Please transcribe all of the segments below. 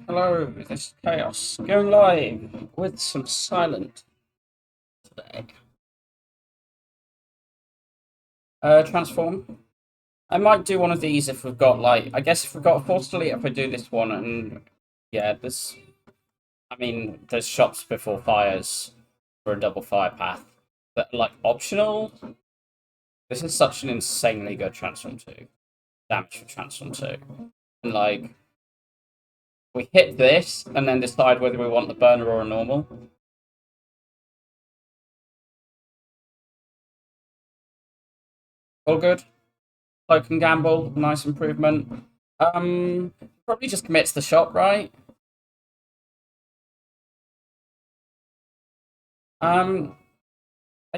Hello, this is Chaos, going live with some silent today. Transform. I might do one of these if we've got, like, I guess if we've got a force delete, if I do this one, and yeah, this, I mean, there's shops before fires for a double fire path, but, like, optional. This is such an insanely good transform 2. Damage for transform 2. And, like, we hit this and then decide whether we want the burner or a normal. All good. Cloak and gamble, nice improvement. Probably just commit to the shop, right? I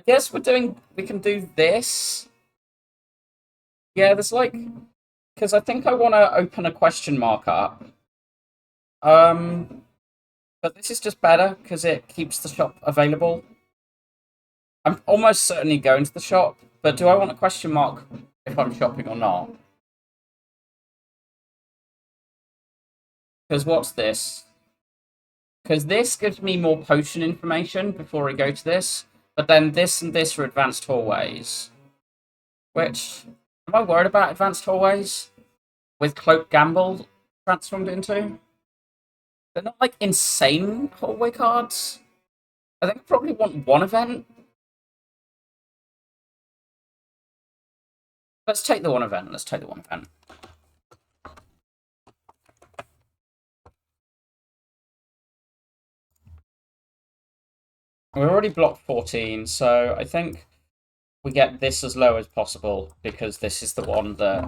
guess we can do this. Yeah, there's like, because I think I want to open a question mark up. But this is just better because it keeps the shop available. I'm almost certainly going to the shop, but do I want a question mark if I'm shopping or not? Because what's this? Because this gives me more potion information before I go to this, but then this and this are advanced hallways. Which, am I worried about advanced hallways? With Cloak Gamble transformed into? They're not like insane hallway cards. I think I probably want one event. Let's take the one event. We're already blocked 14, so I think we get this as low as possible because this is the one that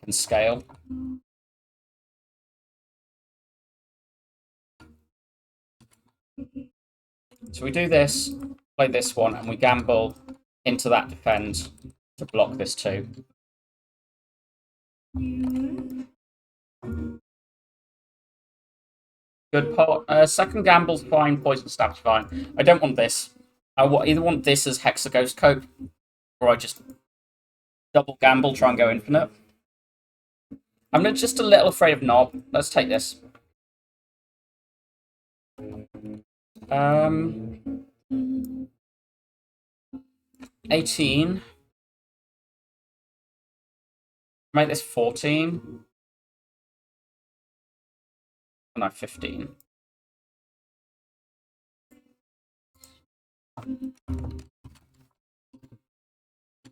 can scale. So we do this, play this one, and we gamble into that defend to block this too. Good pot. Second gamble's fine, poison stab's fine. I don't want this. I either want this as Hexaghost Cope, or I just double gamble, try and go infinite. I'm just a little afraid of Knob. Let's take this. 18. Make this 14. No, 15.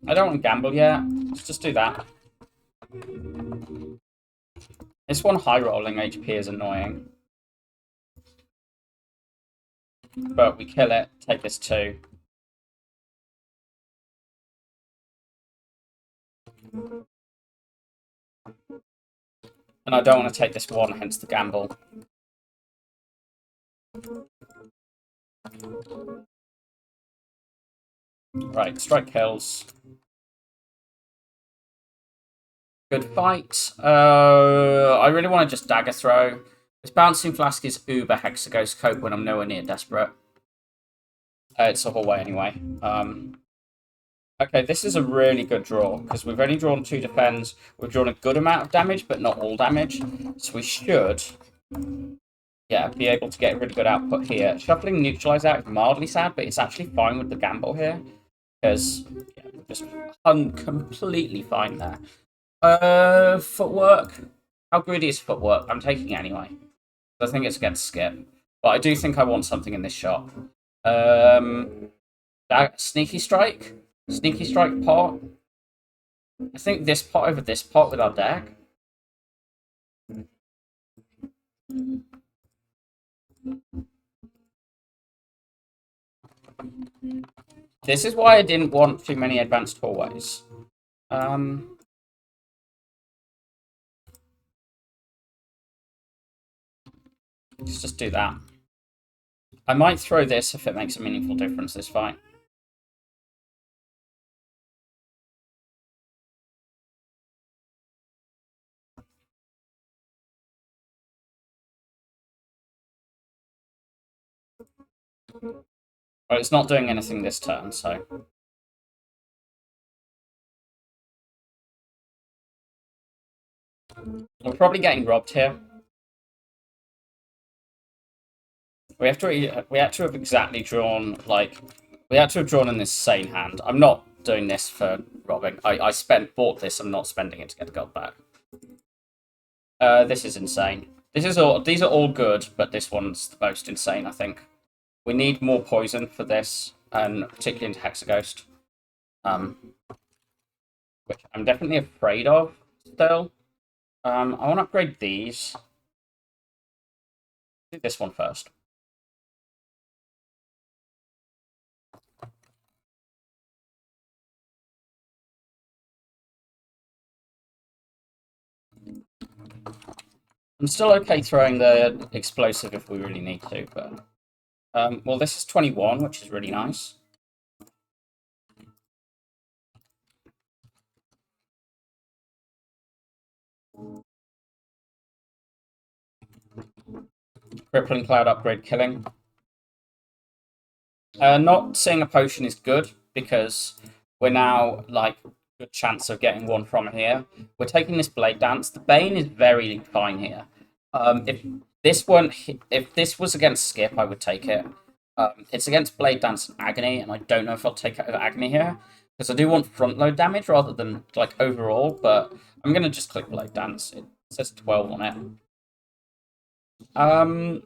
I don't want to gamble yet. Let's just do that. This one high rolling HP is annoying. But we kill it, take this 2. And I don't want to take this 1, hence the gamble. Right, strike kills. Good fight. I really want to just dagger throw. This bouncing flask is uber Hexaghost Cope when I'm nowhere near desperate. It's a hallway anyway. Okay, this is a really good draw, because we've only drawn 2 defends. We've drawn a good amount of damage, but not all damage. So we should, yeah, be able to get a really good output here. Shuffling Neutralize out is mildly sad, but it's actually fine with the gamble here, because yeah, we're just completely fine there. Footwork. How greedy is footwork? I'm taking it anyway. I think it's against skip. But I do think I want something in this shop. Sneaky Strike? Sneaky Strike pot. I think this pot over this pot with our deck. This is why I didn't want too many advanced hallways. Let's just do that. I might throw this if it makes a meaningful difference this fight. Well, it's not doing anything this turn, so... We're probably getting robbed here. We have to have exactly drawn, like... We had to have drawn an insane hand. I'm not doing this for robbing. I bought this, I'm not spending it to get the gold back. This is insane. These are all good, but this one's the most insane, I think. We need more poison for this, and particularly into Hexaghost. Which I'm definitely afraid of still. I want to upgrade these. Do this one first. I'm still okay throwing the explosive if we really need to, but... well, this is 21, which is really nice. Crippling Cloud upgrade killing. Not seeing a potion is good, because we're now, like, good chance of getting one from here. We're taking this Blade Dance. The Bane is very fine here. If this was against Skip, I would take it. It's against Blade Dance and Agony, and I don't know if I'll take it over Agony here, because I do want front load damage rather than, like, overall, but I'm going to just click Blade Dance. It says 12 on it.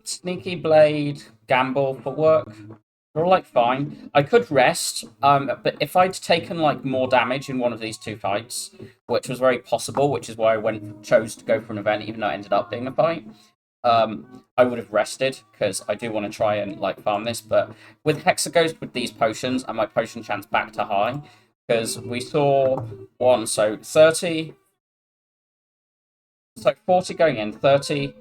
Sneaky Blade, Gamble, Footwork. They're all, like, fine. I could rest, but if I'd taken, like, more damage in one of these two fights, which was very possible, which is why I chose to go for an event, even though it ended up being a fight, I would have rested, because I do want to try and, like, farm this, but with Hexaghost with these potions, and my potion chance back to high, because we saw one, so 30, so 40 going in, 30,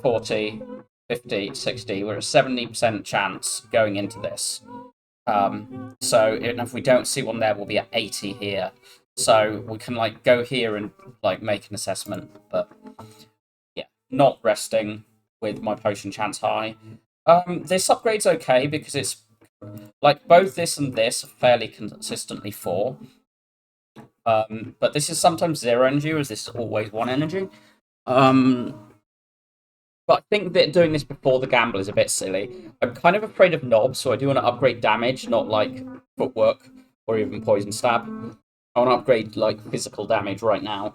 40, 50, 60, we're at 70% chance going into this. So if we don't see one there, we'll be at 80 here. So we can, like, go here and, like, make an assessment, but yeah, not resting with my potion chance high. This upgrade's okay because it's, like, both this and this are fairly consistently 4. But this is sometimes 0 energy, whereas this is always 1 energy. But I think that doing this before the gamble is a bit silly. I'm kind of afraid of knobs, so I do want to upgrade damage, not, like, footwork or even poison stab. I want to upgrade, like, physical damage right now.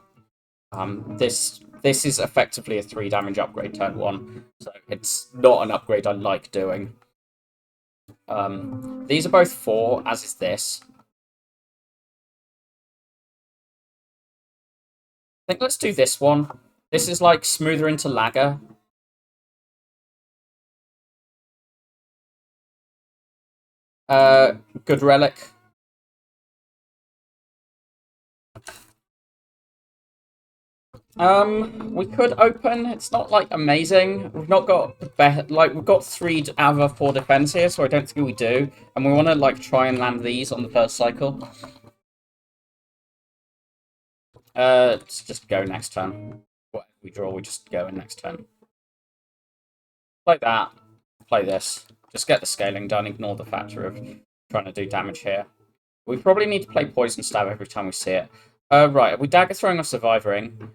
This is effectively a 3 damage upgrade turn 1, so it's not an upgrade I like doing. These are both 4, as is this. I think let's do this one. This is, like, smoother into lagger. Good relic. We could open. It's not, like, amazing. We've not got we've got 3 out of 4 defense here, so I don't think we do. And we want to, like, try and land these on the first cycle. Let's just go next turn. Whatever we draw, we just go in next turn. Like that. Play this. Just get the scaling done. Ignore the factor of trying to do damage here. We probably need to play Poison Stab every time we see it. Right, are we dagger throwing or survivoring?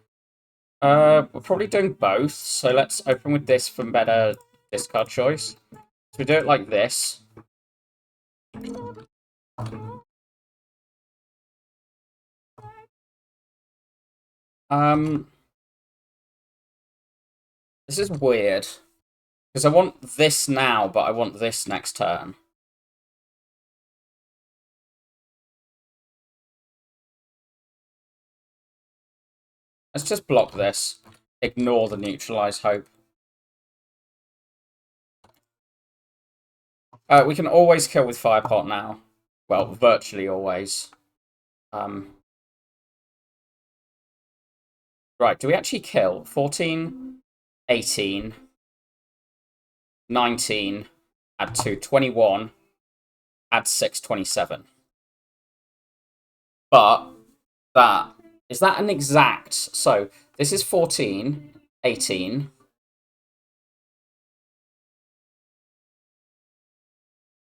We're probably doing both, so let's open with this for better discard choice. So we do it like this. This is weird. Because I want this now, but I want this next turn. Let's just block this. Ignore the neutralize hope. We can always kill with Firepot now. Well, virtually always. Right, do we actually kill? 14, 18. 19, add 2, 21, add 6, 27. But is that an exact? So this is 14, 18.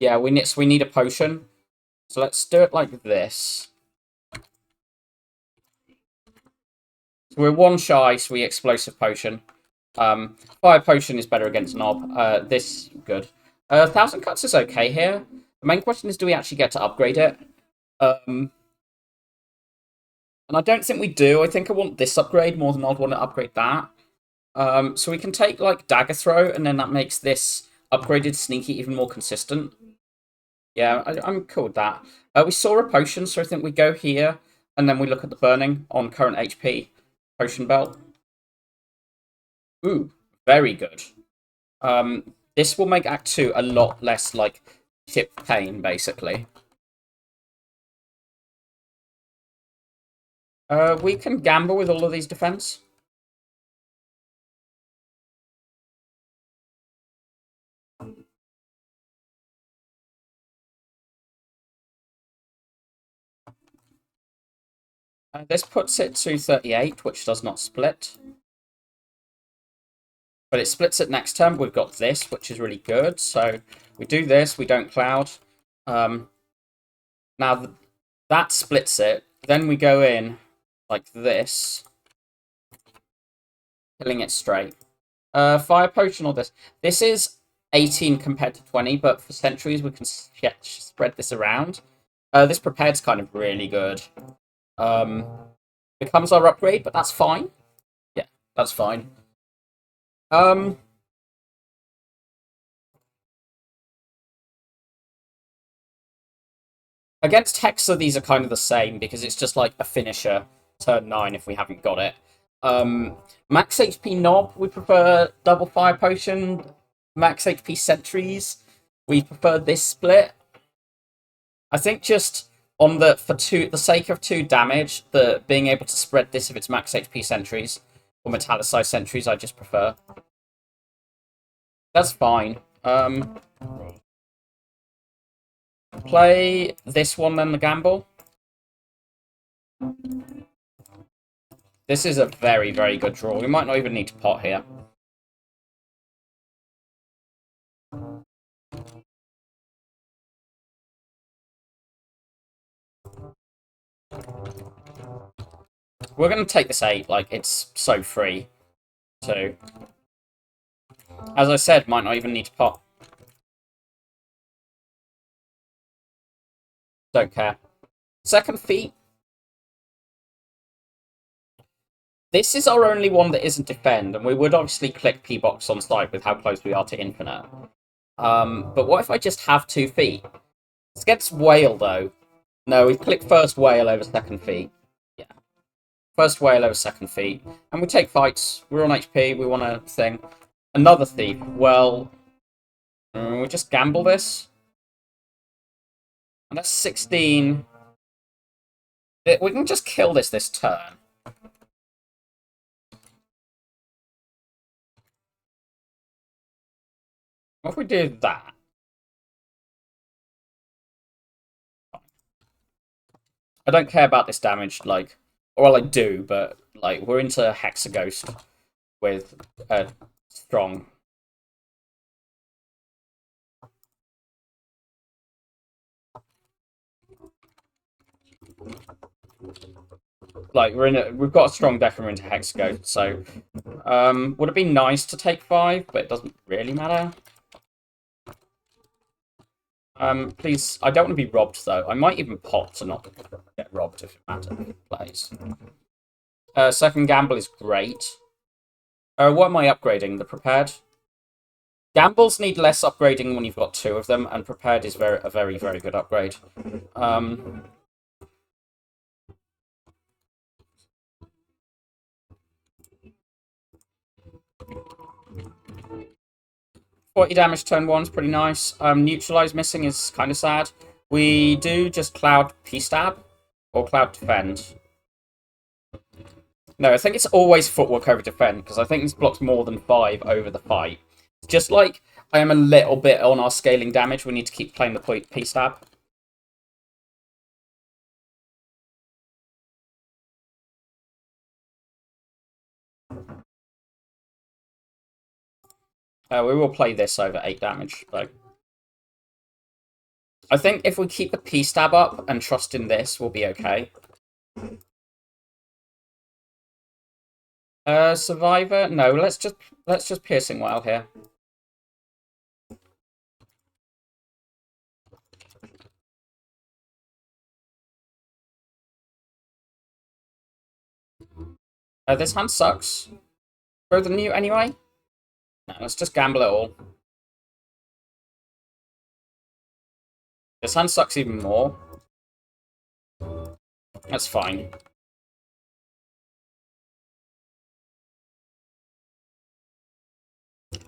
Yeah, we need a potion. So let's do it like this. So we're 1 shy, so we explosive potion. Fire potion is better against Nob. This good. 1,000 cuts is okay here. The main question is, do we actually get to upgrade it? And I don't think we do. I think I want this upgrade more than I'd want to upgrade that. So we can take like dagger throw, and then that makes this upgraded sneaky even more consistent. Yeah, I'm cool with that. We saw a potion, so I think we go here, and then we look at the burning on current HP. Potion belt. Ooh, very good. This will make Act 2 a lot less, like, tip pain, basically. We can gamble with all of these defense. This puts it to 38, which does not split. But it splits it next turn. We've got this, which is really good. So we do this, we don't cloud. Now that splits it. Then we go in like this, killing it straight. Fire potion or this. This is 18 compared to 20, but for sentries we can spread this around. This prepared's kind of really good. Becomes our upgrade, but that's fine. Yeah, that's fine. Against Hexa, these are kind of the same, because it's just like a finisher turn 9 if we haven't got it. Max HP Nob, we prefer double fire potion. Max HP sentries, we prefer this split. I think just on the sake of 2 damage, being able to spread this if it's max HP sentries or metallicized sentries, I just prefer. That's fine. Play this one, then the gamble. This is a very, very good draw. We might not even need to pot here. We're going to take this 8, like, it's so free. So, as I said, might not even need to pot. Don't care. Second feat. This is our only one that isn't defend, and we would obviously click P-box on site with how close we are to infinite. But what if I just have 2 feet? This gets whale, though. No, we click first whale over second feet. Yeah. First whale over second feet. And we take fights. We're on HP. We want a thing. Another thief. Well, we just gamble this. And that's 16. We can just kill this turn. What if we do that? I don't care about this damage, like, well, I do, but like we're into Hexaghost with a strong. Like we've got a strong deck and we're into Hexaghost, so would it be nice to take 5, but it doesn't really matter. Please, I don't want to be robbed, though. I might even pot to not get robbed if it matters. Plays. Second gamble is great. What am I upgrading? The prepared? Gambles need less upgrading when you've got 2 of them, and prepared is a very, very good upgrade. 40 damage turn 1 is pretty nice. Neutralize missing is kind of sad. We do just Cloud P-Stab or Cloud Defend. No, I think it's always Footwork over Defend, because I think this blocks more than 5 over the fight. Just like, I am a little bit on our scaling damage. We need to keep playing the P-stab. We will play this over 8 damage, though. I think if we keep the P-stab up and trust in this, we'll be okay. Survivor? No, let's just piercing well here. This hand sucks. Throw the new anyway? No, let's just gamble it all. This hand sucks even more. That's fine.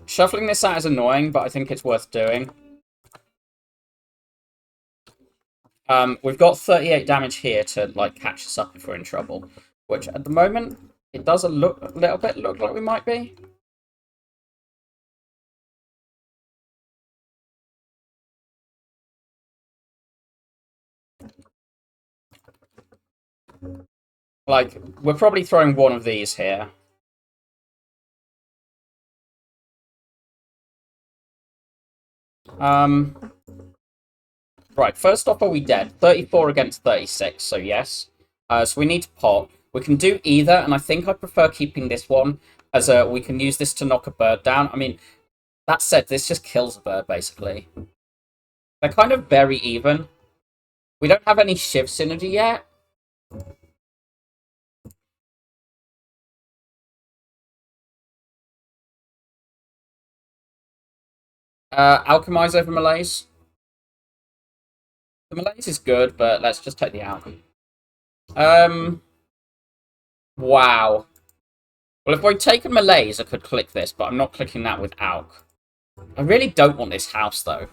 Shuffling this out is annoying, but I think it's worth doing. We've got 38 damage here to like catch us up if we're in trouble. Which at the moment it does a little bit look like we might be. Like, we're probably throwing one of these here. Right, first off, are we dead? 34 against 36, so yes. So we need to pop. We can do either, and I think I prefer keeping this one as we can use this to knock a bird down. I mean, that said, this just kills a bird, basically. They're kind of very even. We don't have any Shiv synergy yet. Alchemize over Malaise. The Malaise is good, but let's just take the Alch. Wow. Well, if I'd taken Malaise, I could click this, but I'm not clicking that with Alch. I really don't want this house, though.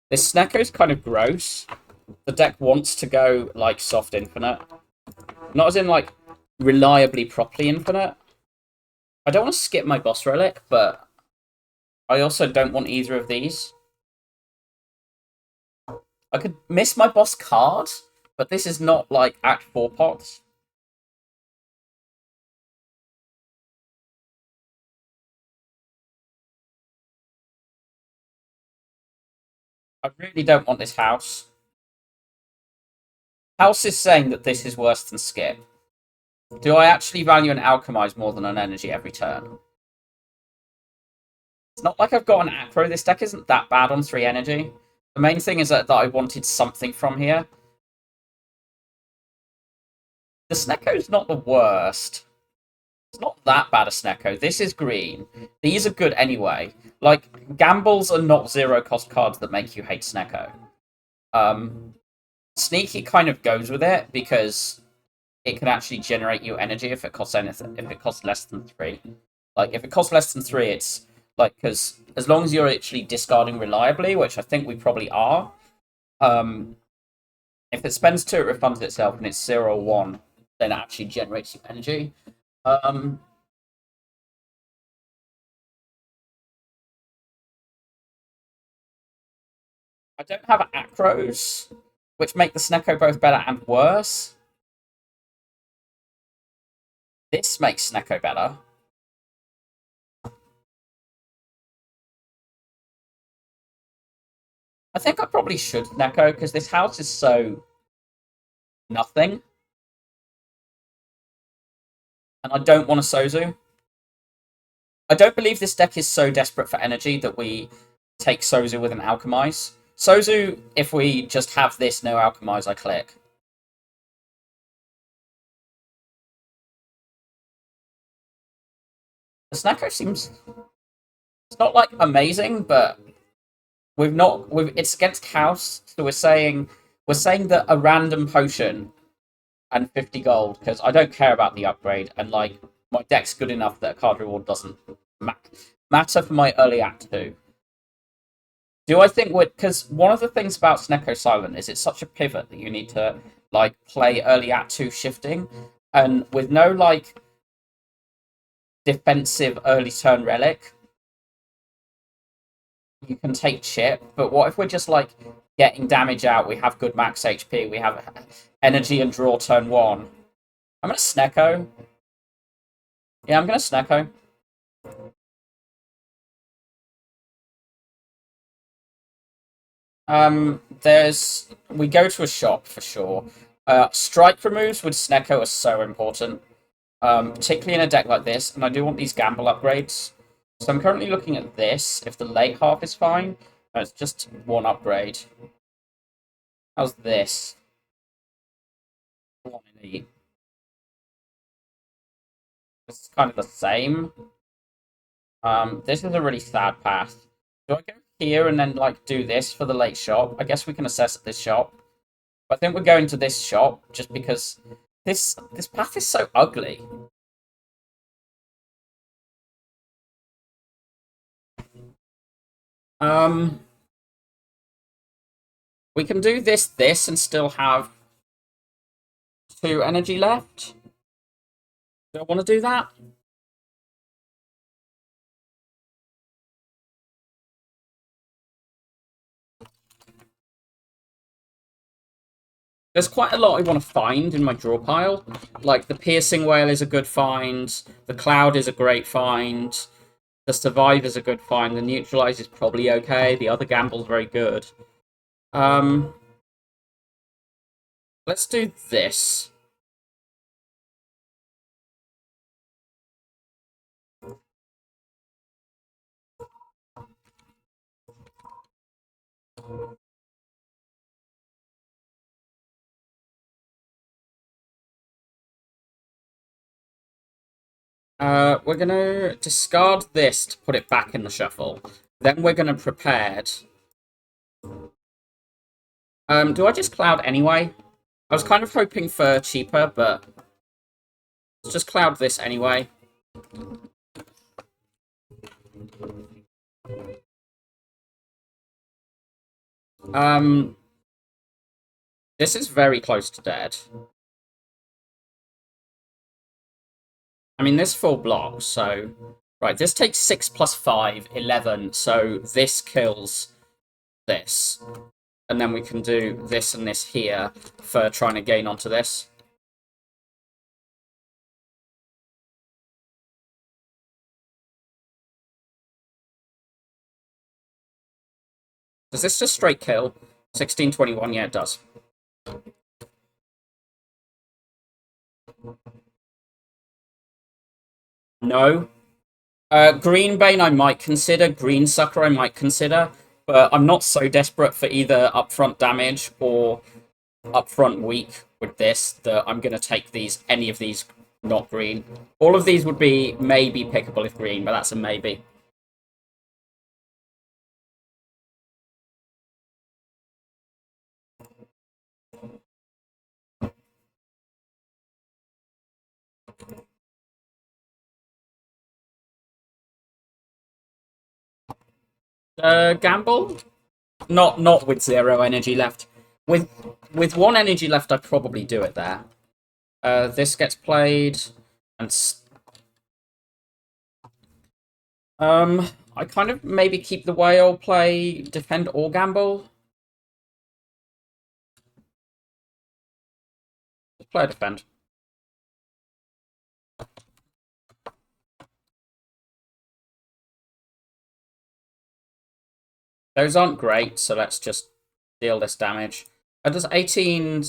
This Snecko's kind of gross. The deck wants to go, like, soft infinite. Not as in, like, reliably properly infinite. I don't want to skip my boss relic, but I also don't want either of these. I could miss my boss card, but this is not, like, Act 4 pots. I really don't want this house. House is saying that this is worse than skip. Do I actually value an alchemize more than an energy every turn? It's not like I've got an acro. This deck isn't that bad on 3 energy. The main thing is that I wanted something from here. The Snecko's not the worst. It's not that bad a Snecko. This is green. These are good anyway. Like, gambles are not 0-cost cards that make you hate Snecko. Sneaky kind of goes with it because it can actually generate you energy if it costs anything. If it costs less than 3, like if it costs less than 3, it's like because as long as you're actually discarding reliably, which I think we probably are. If it spends 2, it refunds itself, and it's 0 or 1, then it actually generates you energy. I don't have acros, which make the Snecko both better and worse. This makes Snecko better. I think I probably should Snecko, because this house is so nothing. And I don't want a Sozu. I don't believe this deck is so desperate for energy that we take Sozu with an Alchemize. Sozu, if we just have this, no Alchemize, I click. The Snecko seems... It's not, like, amazing, but... It's against House, so we're saying that a random potion and 50 gold, because I don't care about the upgrade, and, like, my deck's good enough that a card reward doesn't matter for my early Act 2. Do I think because one of the things about Snecko Silent is it's such a pivot that you need to, like, play early Act 2 shifting, and with no, like, defensive early turn relic, you can take chip, but what if we're just like getting damage out? We have good max HP, we have energy and draw turn 1. I'm gonna Snecko. Yeah, I'm gonna Snecko. We go to a shop for sure. Strike removes with Snecko are so important, particularly in a deck like this, and I do want these gamble upgrades. So I'm currently looking at this. If the late half is fine, it's just one upgrade. How's this? One elite. It's kind of the same. This is a really sad path. Do I go here and then like do this for the late shop? I guess we can assess at this shop. But I think we're going to this shop just because this path is so ugly. Um, we can do this, and still have 2 energy left. Do I want to do that? There's quite a lot I want to find in my draw pile. Like, the Piercing Whale is a good find. The Cloud is a great find. The Survive is a good find. The Neutralize is probably okay. The other Gamble's very good. Let's do this. We're gonna discard this to put it back in the shuffle. Then we're gonna prepare. Do I just Cloud anyway? I was kind of hoping for cheaper, but let's just Cloud this anyway. This is very close to dead. I mean, this full blocks, so... Right, this takes 6 plus 5, 11, so this kills this. And then we can do this and this here for trying to gain onto this. Does this just straight kill? 1621, yeah, it does. No. Green Bane I might consider, Green Sucker I might consider, but I'm not so desperate for either upfront damage or upfront weak with this that I'm going to take any of these not green. All of these would be maybe pickable if green, but that's a maybe. Gamble? Not with 0 energy left. With 1 energy left, I'd probably do it there. This gets played, and I kind of maybe keep the whale, play defend or gamble. Just play a defend. Those aren't great, so let's just deal this damage. Does 18...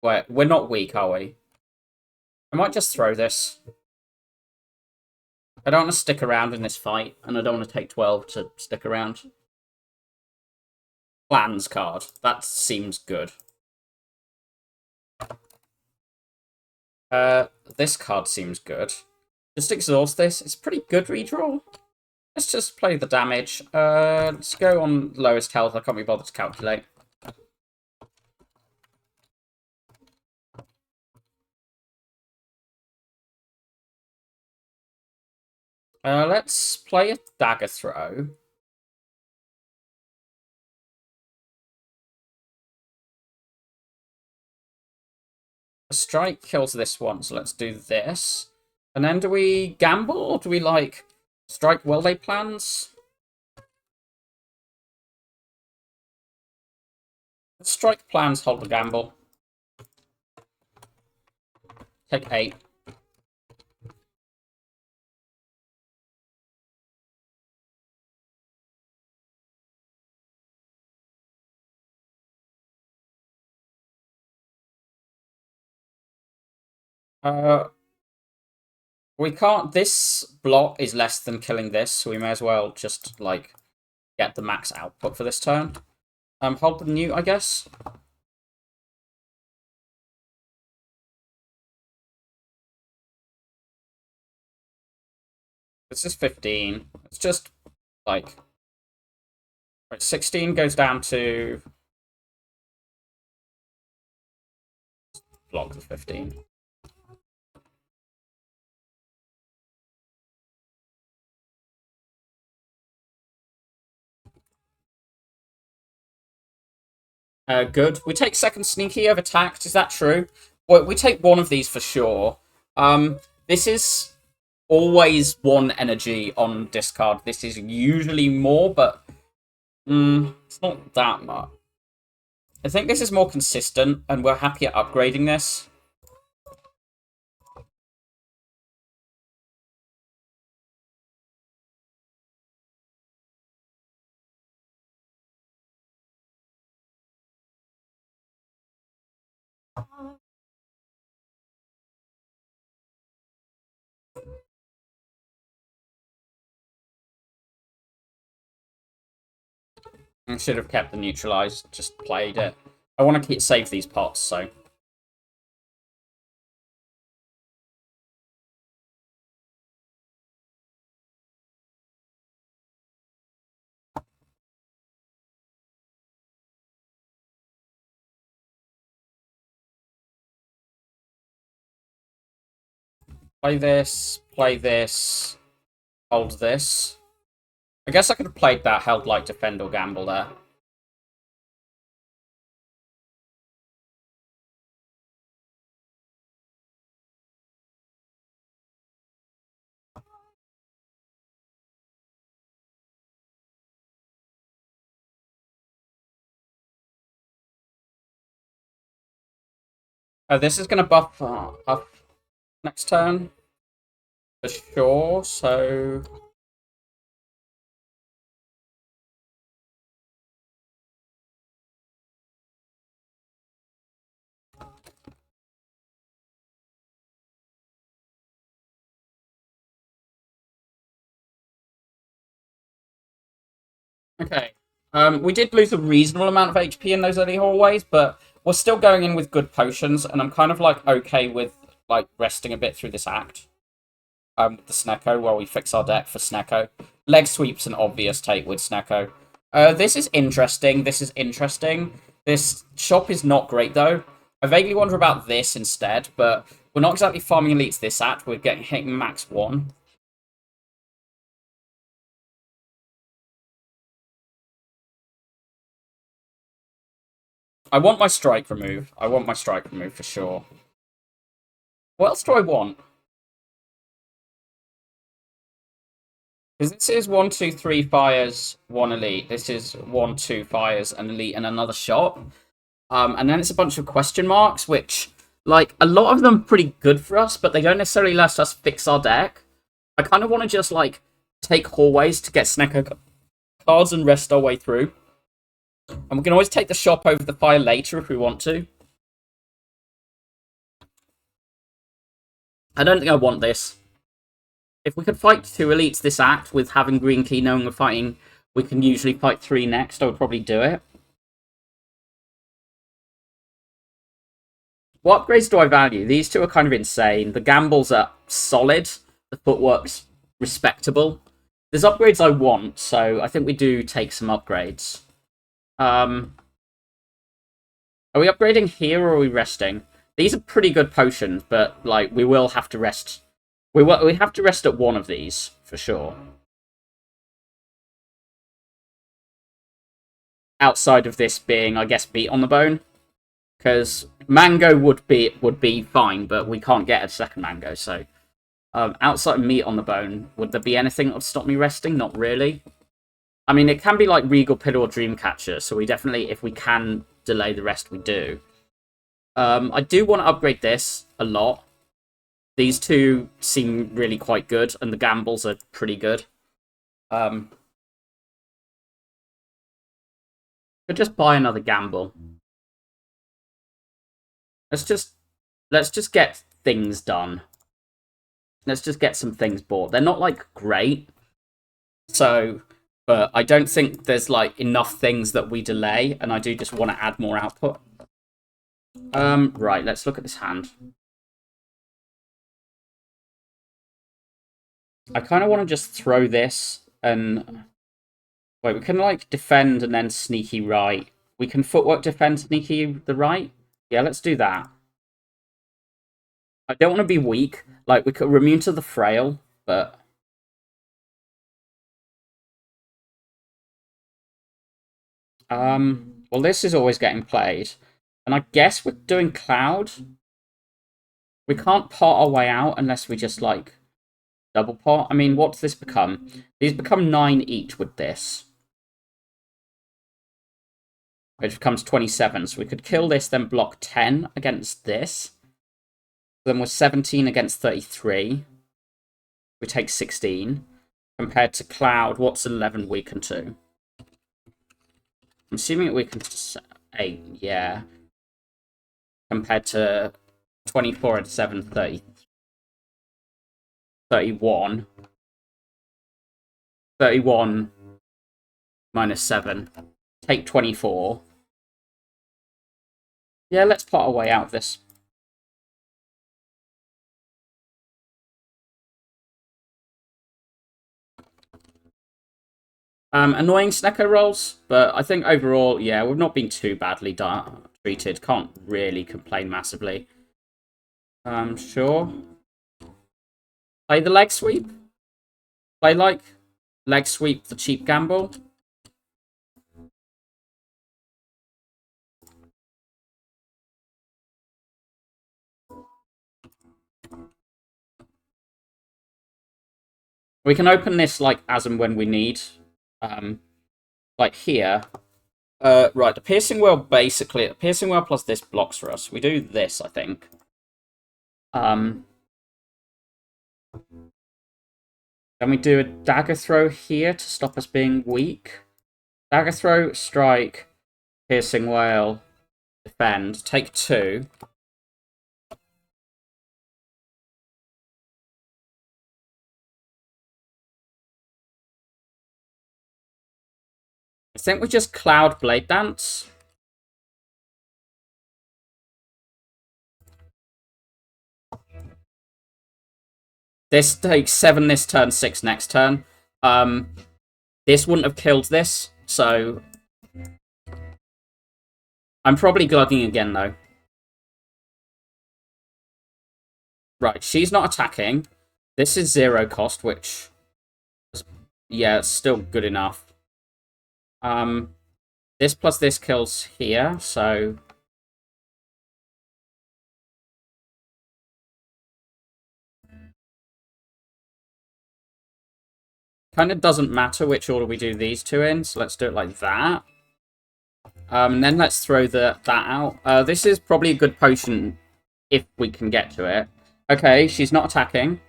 Wait, we're not weak, are we? I might just throw this. I don't want to stick around in this fight, and I don't want to take 12 to stick around. Plans card. That seems good. This card seems good. Just exhaust this. It's pretty good redraw. Let's just play the damage. Let's go on lowest health. I can't be bothered to calculate. Let's play a dagger throw. A strike kills this one, so let's do this. And then do we gamble, or do we, like, strike well-laid plans? Strike plans, hold the gamble. Take 8. We can't. This block is less than killing this, so we may as well just, like, get the max output for this turn. Hold the newt, I guess. This is 15. It's just, like... Right, 16 goes down to... Block the 15. Good. We take second sneaky over tact. Is that true? Well, we take one of these for sure. This is always one energy on discard. This is usually more, but it's not that much. I think this is more consistent, and we're happy at upgrading this. I should have kept the neutralized, just played it. I want to save these pots, so... play this, hold this. I guess I could have played that, held like defend or gamble there. This is going to buff up next turn, for sure, so... Okay. We did lose a reasonable amount of HP in those early hallways, but we're still going in with good potions, and I'm kind of, like, okay with, like, resting a bit through this act. With the Snecko, while we fix our deck for Snecko. Leg sweep's an obvious take with Snecko. This is interesting. This shop is not great, though. I vaguely wonder about this instead, but we're not exactly farming elites this act. We're hitting max 1. I want my strike remove. For sure. What else do I want? Because this is 1, 2, 3 fires, 1 elite. This is 1, 2 fires, an elite, and another shot. And then it's a bunch of question marks, which, like, a lot of them are pretty good for us, but they don't necessarily let us fix our deck. I kind of want to just, like, take hallways to get Snecko cards and rest our way through. And we can always take the shop over the fire later if we want to. I don't think I want this. If we could fight 2 elites this act with having green key, knowing we're fighting, we can usually fight 3 next, I would probably do it. What upgrades do I value? These 2 are kind of insane. The gambles are solid. The footwork's respectable. There's upgrades I want, so I think we do take some upgrades. Are we upgrading here or are we resting? These are pretty good potions, but, like, we will have to rest. We have to rest at one of these, for sure. Outside of this being, I guess, meat on the bone. Because mango would be fine, but we can't get a second mango, so... outside of meat on the bone, would there be anything that would stop me resting? Not really. I mean, it can be like Regal Pillar or Dreamcatcher, so we definitely, if we can delay the rest we do. I do want to upgrade this a lot. These two seem really quite good, and the gambles are pretty good. Could just buy another gamble. Let's just get things done. Let's just get some things bought. They're not like great, so, but I don't think there's like enough things that we delay, and I do just want to add more output. Right, let's look at this hand. I kind of want to just throw this and... Wait, we can, like, defend and then sneaky right. We can footwork defend, sneaky the right? Yeah, let's do that. I don't want to be weak. Like, we're immune to the frail, but... Well, this is always getting played. And I guess we're doing Cloud. We can't pot our way out unless we just, like, double pot. I mean, what's this become? These become 9 each with this. Which becomes 27. So we could kill this, then block 10 against this. Then we're 17 against 33. We take 16. Compared to Cloud, what's 11 weaken to? I'm assuming it weakens to 8, yeah. Compared to 24 and 7, 30. 31. 31 minus 7. Take 24. Yeah, let's pot our way out of this. Annoying Snecko rolls, but I think overall, yeah, we've not been too badly treated. Can't really complain massively. Sure. Play the leg sweep. Play like leg sweep the cheap gamble. We can open this like as and when we need. Like here. Right, the piercing wheel basically, the piercing wheel plus this blocks for us. We do this, I think. Then we do a dagger throw here to stop us being weak. Dagger throw, strike, piercing whale, defend. Take 2. I think we just Cloud Blade Dance. This takes 7 this turn, 6 next turn. This wouldn't have killed this, so... I'm probably glugging again, though. Right, she's not attacking. This is 0 cost, which... Yeah, it's still good enough. This plus this kills here, so... Kind of doesn't matter which order we do these two in, so let's do it like that. And then let's throw that out. This is probably a good potion if we can get to it. Okay, she's not attacking.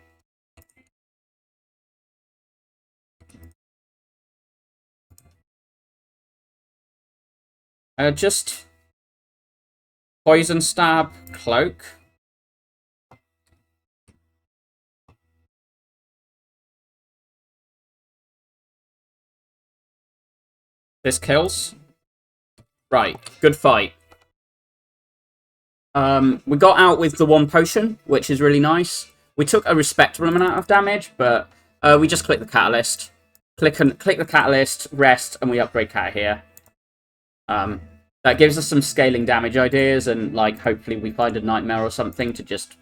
Just poison stab, cloak. This kills. Right, good fight. We got out with the 1 potion, which is really nice. We took a respectable amount of damage, but we just click the catalyst. Click the catalyst, rest, and we upgrade cat here. That gives us some scaling damage ideas, and like hopefully we find a nightmare or something to just...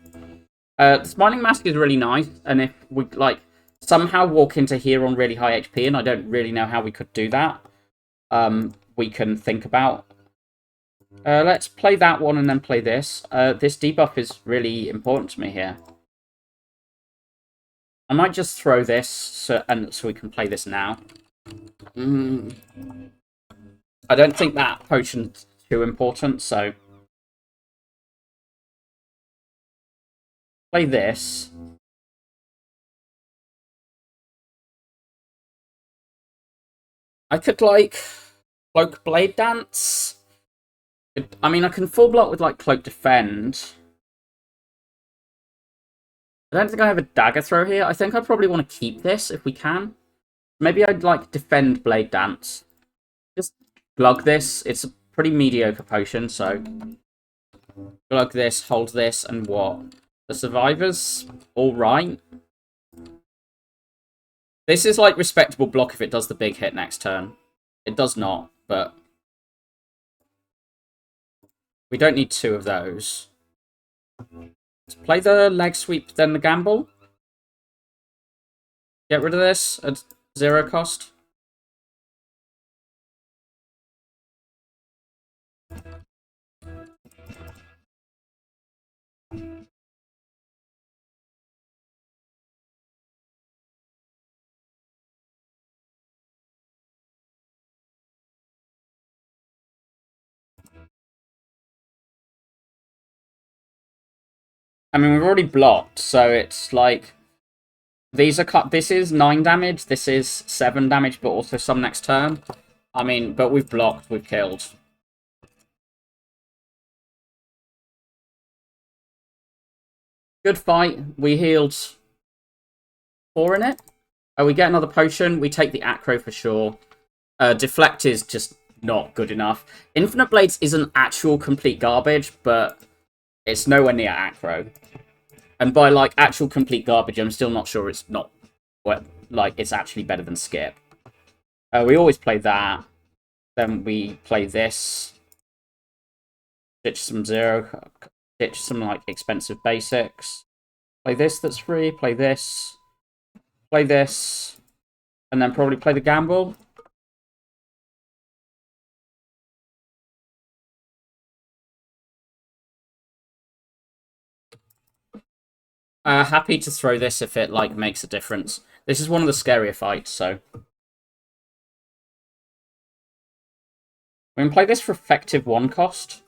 the Smiling Mask is really nice, and if we like somehow walk into here on really high HP, and I don't really know how we could do that, we can think about. Let's play that one and then play this. This debuff is really important to me here. I might just throw this so we can play this now. I don't think that potion's too important, so... Play this. I could, like, Cloak Blade Dance. I mean, I can full block with, like, Cloak Defend. I don't think I have a Dagger Throw here. I think I probably want to keep this if we can. Maybe I'd, like, Defend Blade Dance. Just glug this. It's a pretty mediocre potion, so... Glug this, hold this, and what? The Survivors? Alright. This is, like, respectable block if it does the big hit next turn. It does not, but... We don't need two of those. Let's play the leg sweep, then the gamble. Get rid of this at 0 cost. I mean, we've already blocked, so it's like... These are cut. This is 9 damage, this is 7 damage, but also some next turn. I mean, but we've blocked, we've killed. Good fight. We healed 4 in it. Oh, we get another potion. We take the Acro for sure. Deflect is just not good enough. Infinite Blades isn't actual complete garbage, but it's nowhere near Acro. And by, like, actual complete garbage, I'm still not sure it's not... Well, like, it's actually better than Skip. We always play that. Then we play this. Ditch some zero. Ditch some, like, expensive basics. Play this that's free. Play this. Play this. And then probably play the gamble. Happy to throw this if it, like, makes a difference. This is one of the scarier fights, so... We can play this for effective 1 cost.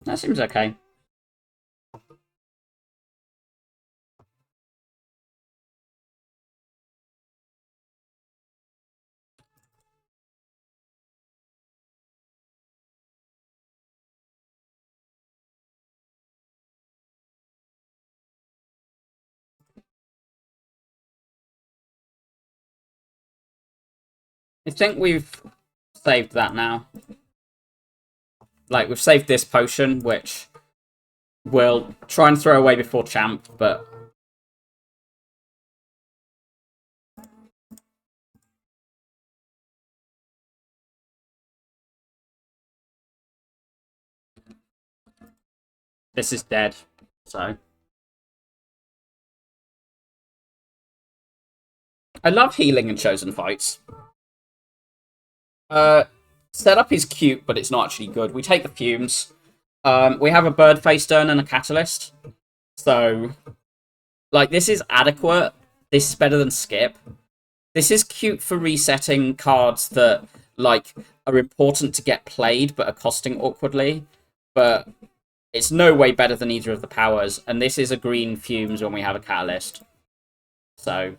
That seems okay. I think we've saved that now. Like, we've saved this potion, which we'll try and throw away before champ, but... This is dead, so... I love healing in Chosen fights. Setup is cute, but it's not actually good. We take the fumes. We have a bird face turn and a catalyst. So, like, this is adequate. This is better than Skip. This is cute for resetting cards that, like, are important to get played, but are costing awkwardly. But it's no way better than either of the powers. And this is a green fumes when we have a catalyst. So,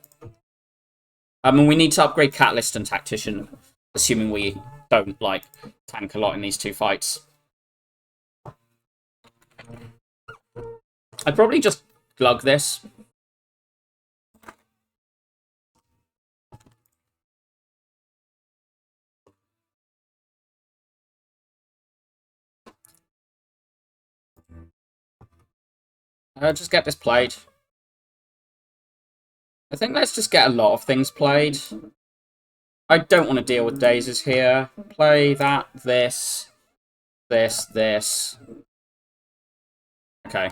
I mean, we need to upgrade catalyst and tactician, assuming we don't, like, tank a lot in these two fights. I'd probably just glug this. Just get this played. I think let's just get a lot of things played. I don't want to deal with daisies here. Play that, this, this. Okay.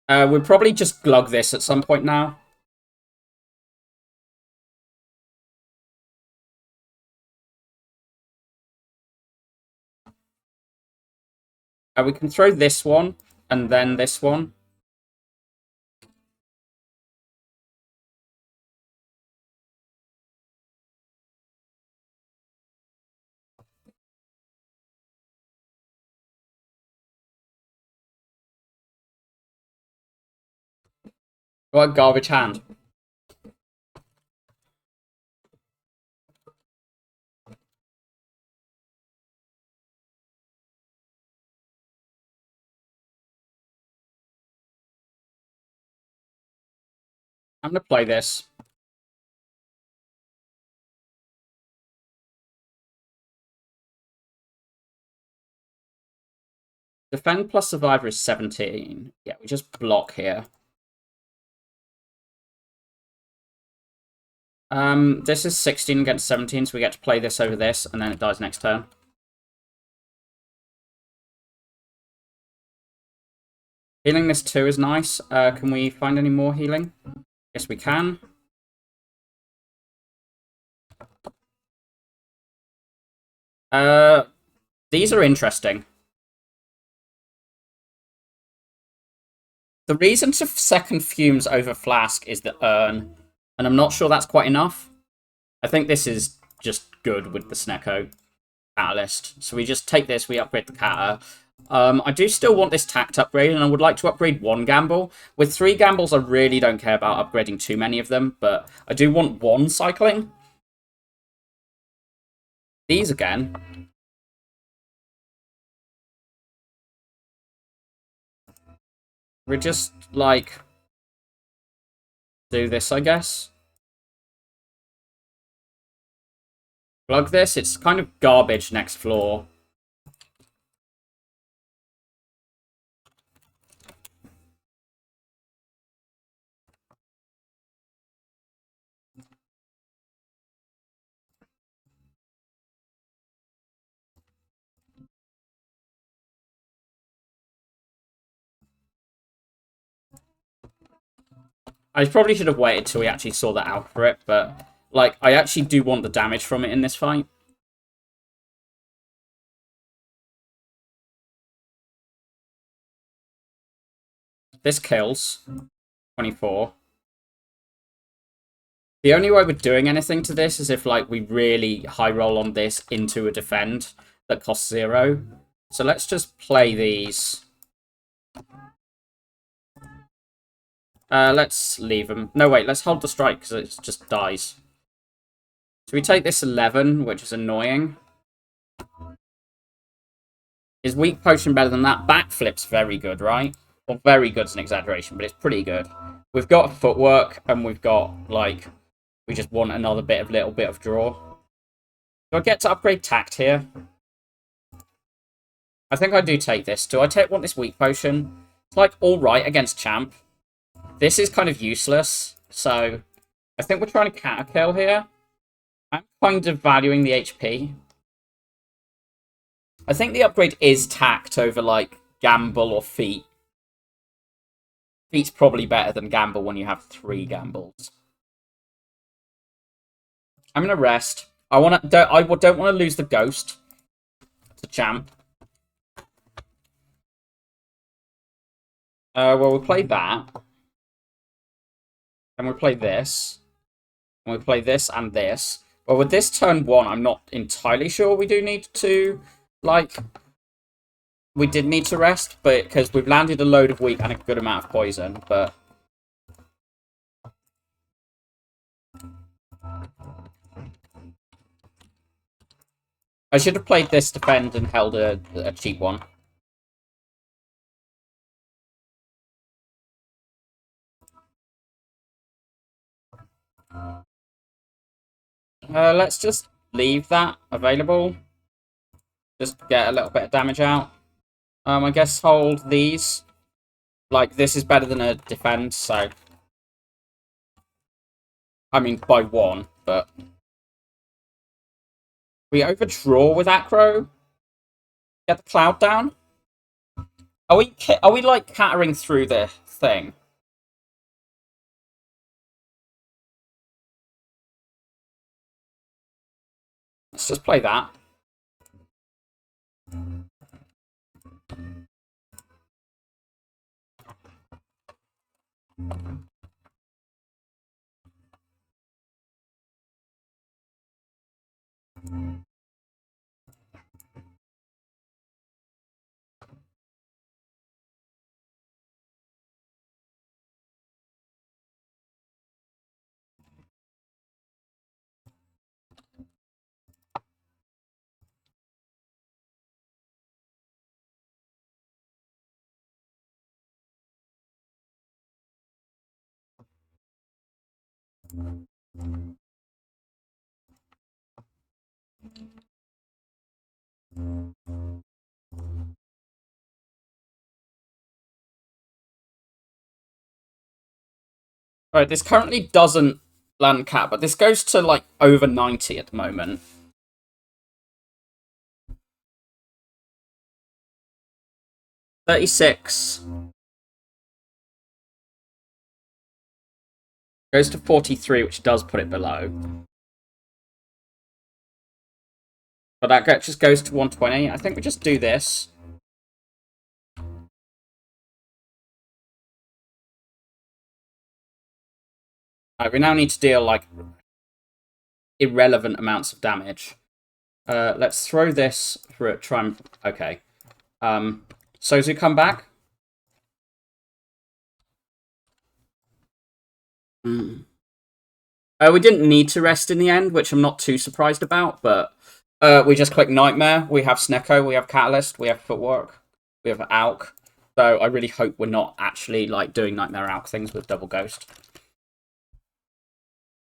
We'll probably just glug this at some point now. We can throw this one, and then this one. What a garbage hand. I'm going to play this. Defend plus survivor is 17. Yeah, we just block here. This is 16 against 17, so we get to play this over this, and then it dies next turn. Healing this too is nice. Can we find any more healing? Yes, we can. These are interesting. The reason to second Fumes over Flask is the urn, and I'm not sure that's quite enough. I think this is just good with the Snecko Catalyst. So we just take this, we upgrade the Cata. I do still want this Tact upgrade, and I would like to upgrade one Gamble. With 3 Gambles, I really don't care about upgrading too many of them, but I do want one cycling. These again. We're just, like, do this, I guess. Plug this. It's kind of garbage next floor. I probably should have waited till we actually saw the out for it, but, like, I actually do want the damage from it in this fight. This kills. 24. The only way we're doing anything to this is if, like, we really high roll on this into a defend that costs 0. So let's just play these. Let's leave them. No, wait, let's hold the strike because it just dies. So we take this 11, which is annoying. Is Weak Potion better than that? Backflip's very good, right? Well, very good's an exaggeration, but it's pretty good. We've got footwork, and we've got, like, we just want another little bit of draw. Do I get to upgrade Tact here? I think I do take this. Do I want this Weak Potion? It's, like, alright against Champ. This is kind of useless, so I think we're trying to Catakill here. I'm kind of valuing the HP. I think the upgrade is Tact over, like, Gamble or Feet. Feet's probably better than Gamble when you have 3 Gambles. I'm gonna rest. I don't want to lose the Ghost to Champ. Well, we'll play that. And we'll play this. And we'll play this and this. Well, with this turn 1, I'm not entirely sure we do need to, like... We did need to rest, but because we've landed a load of weak and a good amount of poison, but... I should have played this defend and held a cheap one. Let's just leave that available. Just get a little bit of damage out. I guess hold these. Like, this is better than a defend, so... I mean, by 1, but... We overdraw with Acro? Get the cloud down? Are we like, cattering through the thing? Let's just play that. Right, this currently doesn't land cap, but this goes to like over 90 at the moment. $36 goes to 43, which does put it below. But that just goes to 120. I think we just do this. Right, we now need to deal like irrelevant amounts of damage. Let's throw this for it. Try and okay. Sozu, come back. We didn't need to rest in the end, which I'm not too surprised about. But we just click Nightmare. We have Snecko. We have Catalyst. We have Footwork. We have Alk. So I really hope we're not actually like doing Nightmare Alk things with Double Ghost.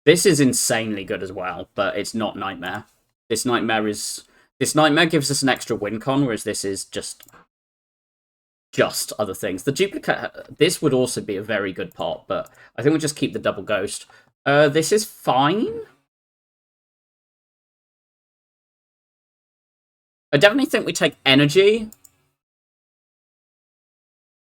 This is insanely good as well, but it's not Nightmare. This Nightmare gives us an extra win con, whereas this is just other things. The duplicate, this would also be a very good pot, but I think we'll just keep the Double Ghost. This is fine. I definitely think we take Energy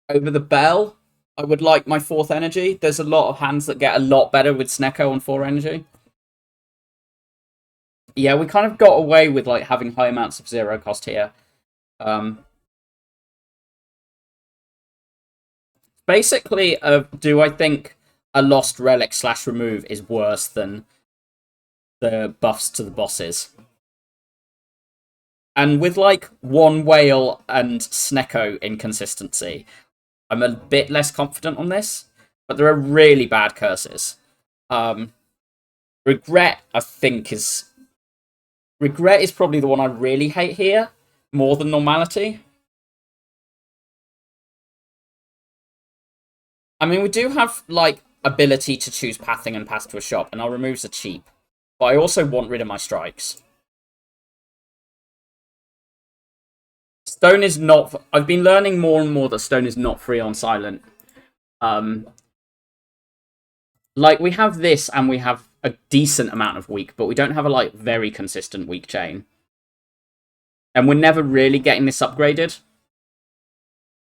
over the Bell. I would like my 4th Energy. There's a lot of hands that get a lot better with Snecko on 4 Energy. Yeah, we kind of got away with like having high amounts of 0 cost here. Basically, do I think a Lost Relic / remove is worse than the buffs to the bosses? And with like 1 Whale and Snecko inconsistency, I'm a bit less confident on this, but there are really bad curses. Regret, I think, is... Regret is probably the one I really hate here, more than Normality. I mean, we do have, like, ability to choose Pathing and Pass to a Shop, and our removes are cheap. But I also want rid of my strikes. Stone is not... I've been learning more and more that Stone is not free on Silent. Like, we have this, and we have a decent amount of weak, but we don't have a, like, very consistent weak chain. And we're never really getting this upgraded.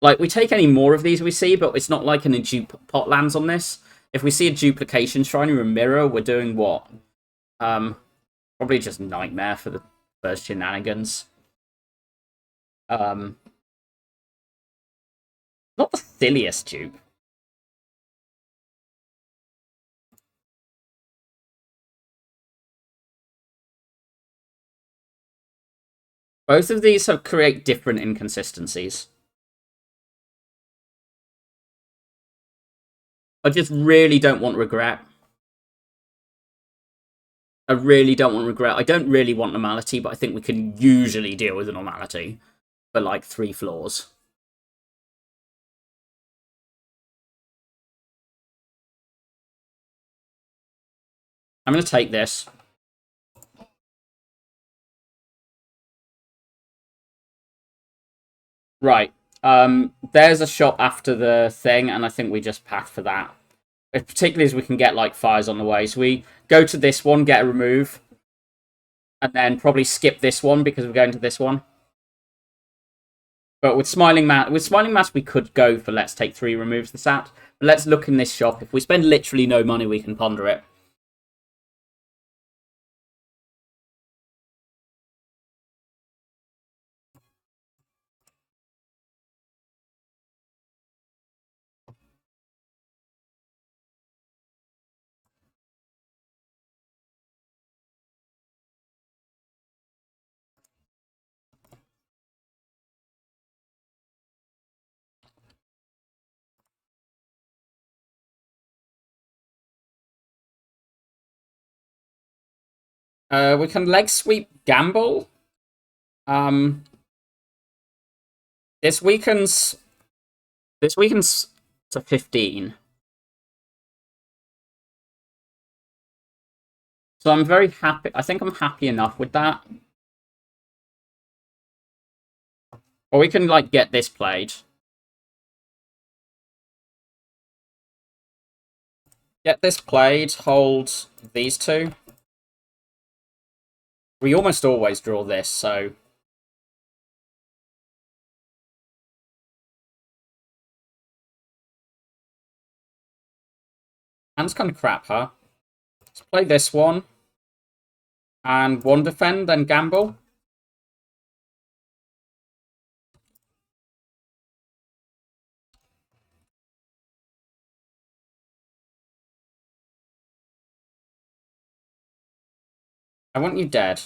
Like, we take any more of these we see, but it's not like a pot lands on this. If we see a Duplication Shrine or a Mirror, we're doing what? Probably just Nightmare for the first shenanigans. Not the silliest dupe. Both of these create different inconsistencies. I just really don't want Regret. I really don't want Regret. I don't really want Normality, but I think we can usually deal with a Normality for like 3 floors. I'm going to take this. Right. There's a shot after the thing, and I think we just pack for that. Particularly as we can get, like, fires on the way. So we go to this one, get a remove, and then probably skip this one because we're going to this one. But with Smiling Mask, we could go for let's take 3 removes the sat. But let's look in this shop. If we spend literally no money, we can ponder it. We can leg sweep gamble. This weakens to 15. So I'm very happy. I think I'm happy enough with that. Or we can, like, get this played. Get this played, hold these two. We almost always draw this, so... Hand's kind of crap, huh? Let's play this one. And one defend, then gamble. I want you dead.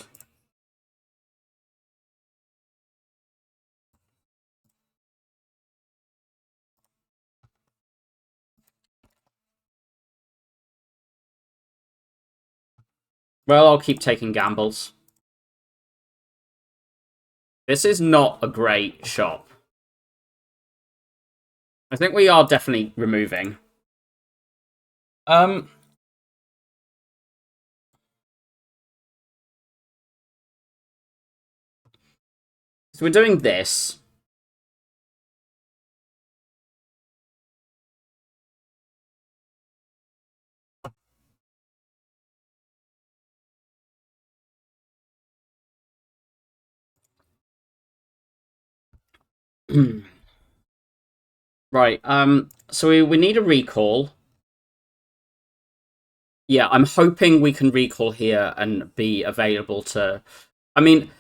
Well, I'll keep taking gambles. This is not a great shop. I think we are definitely removing. So we're doing this. Right, so we need a recall. Yeah, I'm hoping we can recall here and be available to... I mean,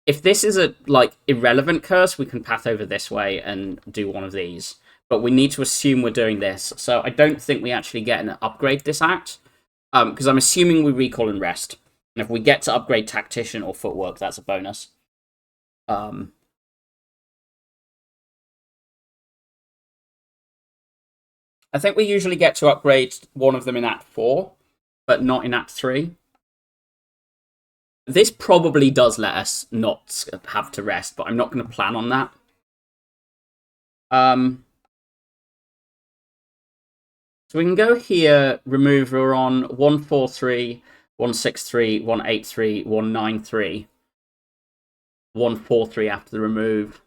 if this is a, like, irrelevant curse, we can path over this way and do one of these. But we need to assume we're doing this. So I don't think we actually get an upgrade this act. Because I'm assuming we recall and rest. And if we get to upgrade Tactician or Footwork, that's a bonus. I think we usually get to upgrade one of them in Act 4, but not in Act 3. This probably does let us not have to rest, but I'm not going to plan on that. So we can go here, remove, we're on 143, 163, 183, 193. 143 after the remove.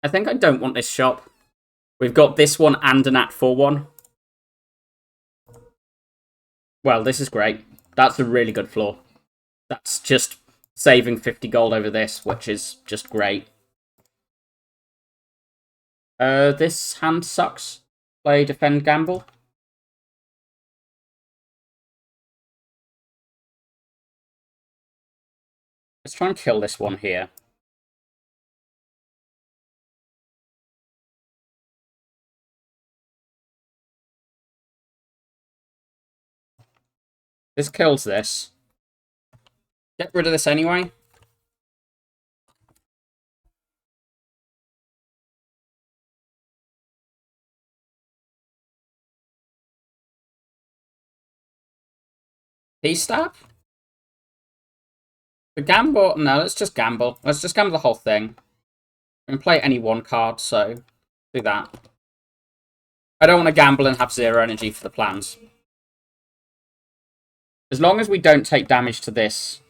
I think I don't want this shop. We've got this one and an Act 4 one. Well, this is great. That's a really good floor. That's just saving 50 gold over this, which is just great. This hand sucks. Play, defend, gamble. Let's try and kill this one here. This kills this. Get rid of this anyway. Peace stab? The gamble? No, let's just gamble. Let's just gamble the whole thing. We can play any one card, so do that. I don't want to gamble and have 0 energy for the plans. As long as we don't take damage to this.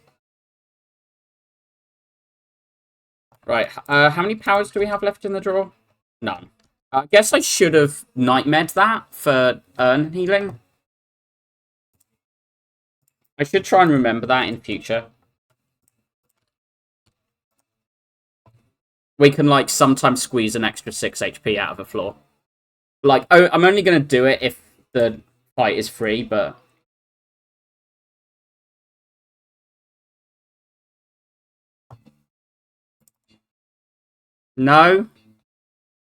Right, how many powers do we have left in the draw? None. I guess I should have nightmared that for urn healing. I should try and remember that in future. We can, like, sometimes squeeze an extra 6 HP out of a floor. Like, oh, I'm only going to do it if the fight is free, but... No.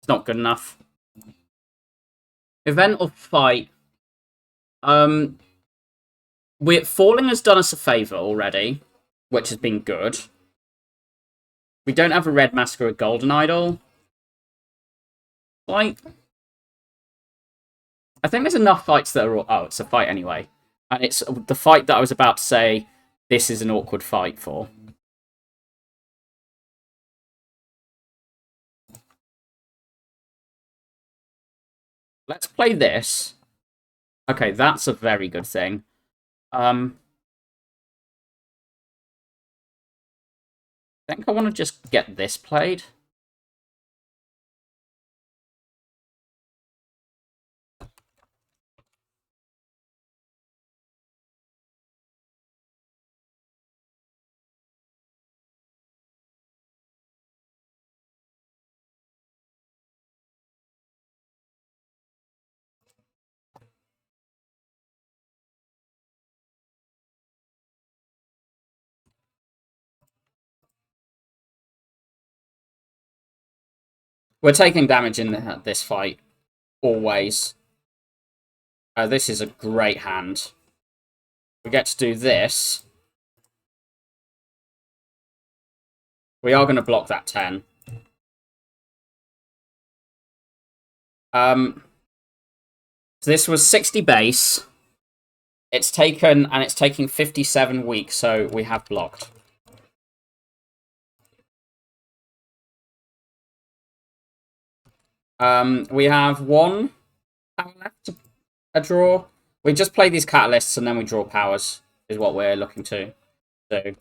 It's not good enough. Event or fight? Falling has done us a favour already, which has been good. We don't have a red mask or a golden idol. Like, I think there's enough fights that are... Oh, it's a fight anyway. And it's the fight that I was about to say this is an awkward fight for. Let's play this. Okay, that's a very good thing. I think I want to just get this played. We're taking damage in this fight, always. This is a great hand. We get to do this. We are going to block that 10. So this was 60 base. It's taking 57 weeks, so we have blocked. We have one power left to a draw. We just play these catalysts and then we draw powers, is what we're looking to do.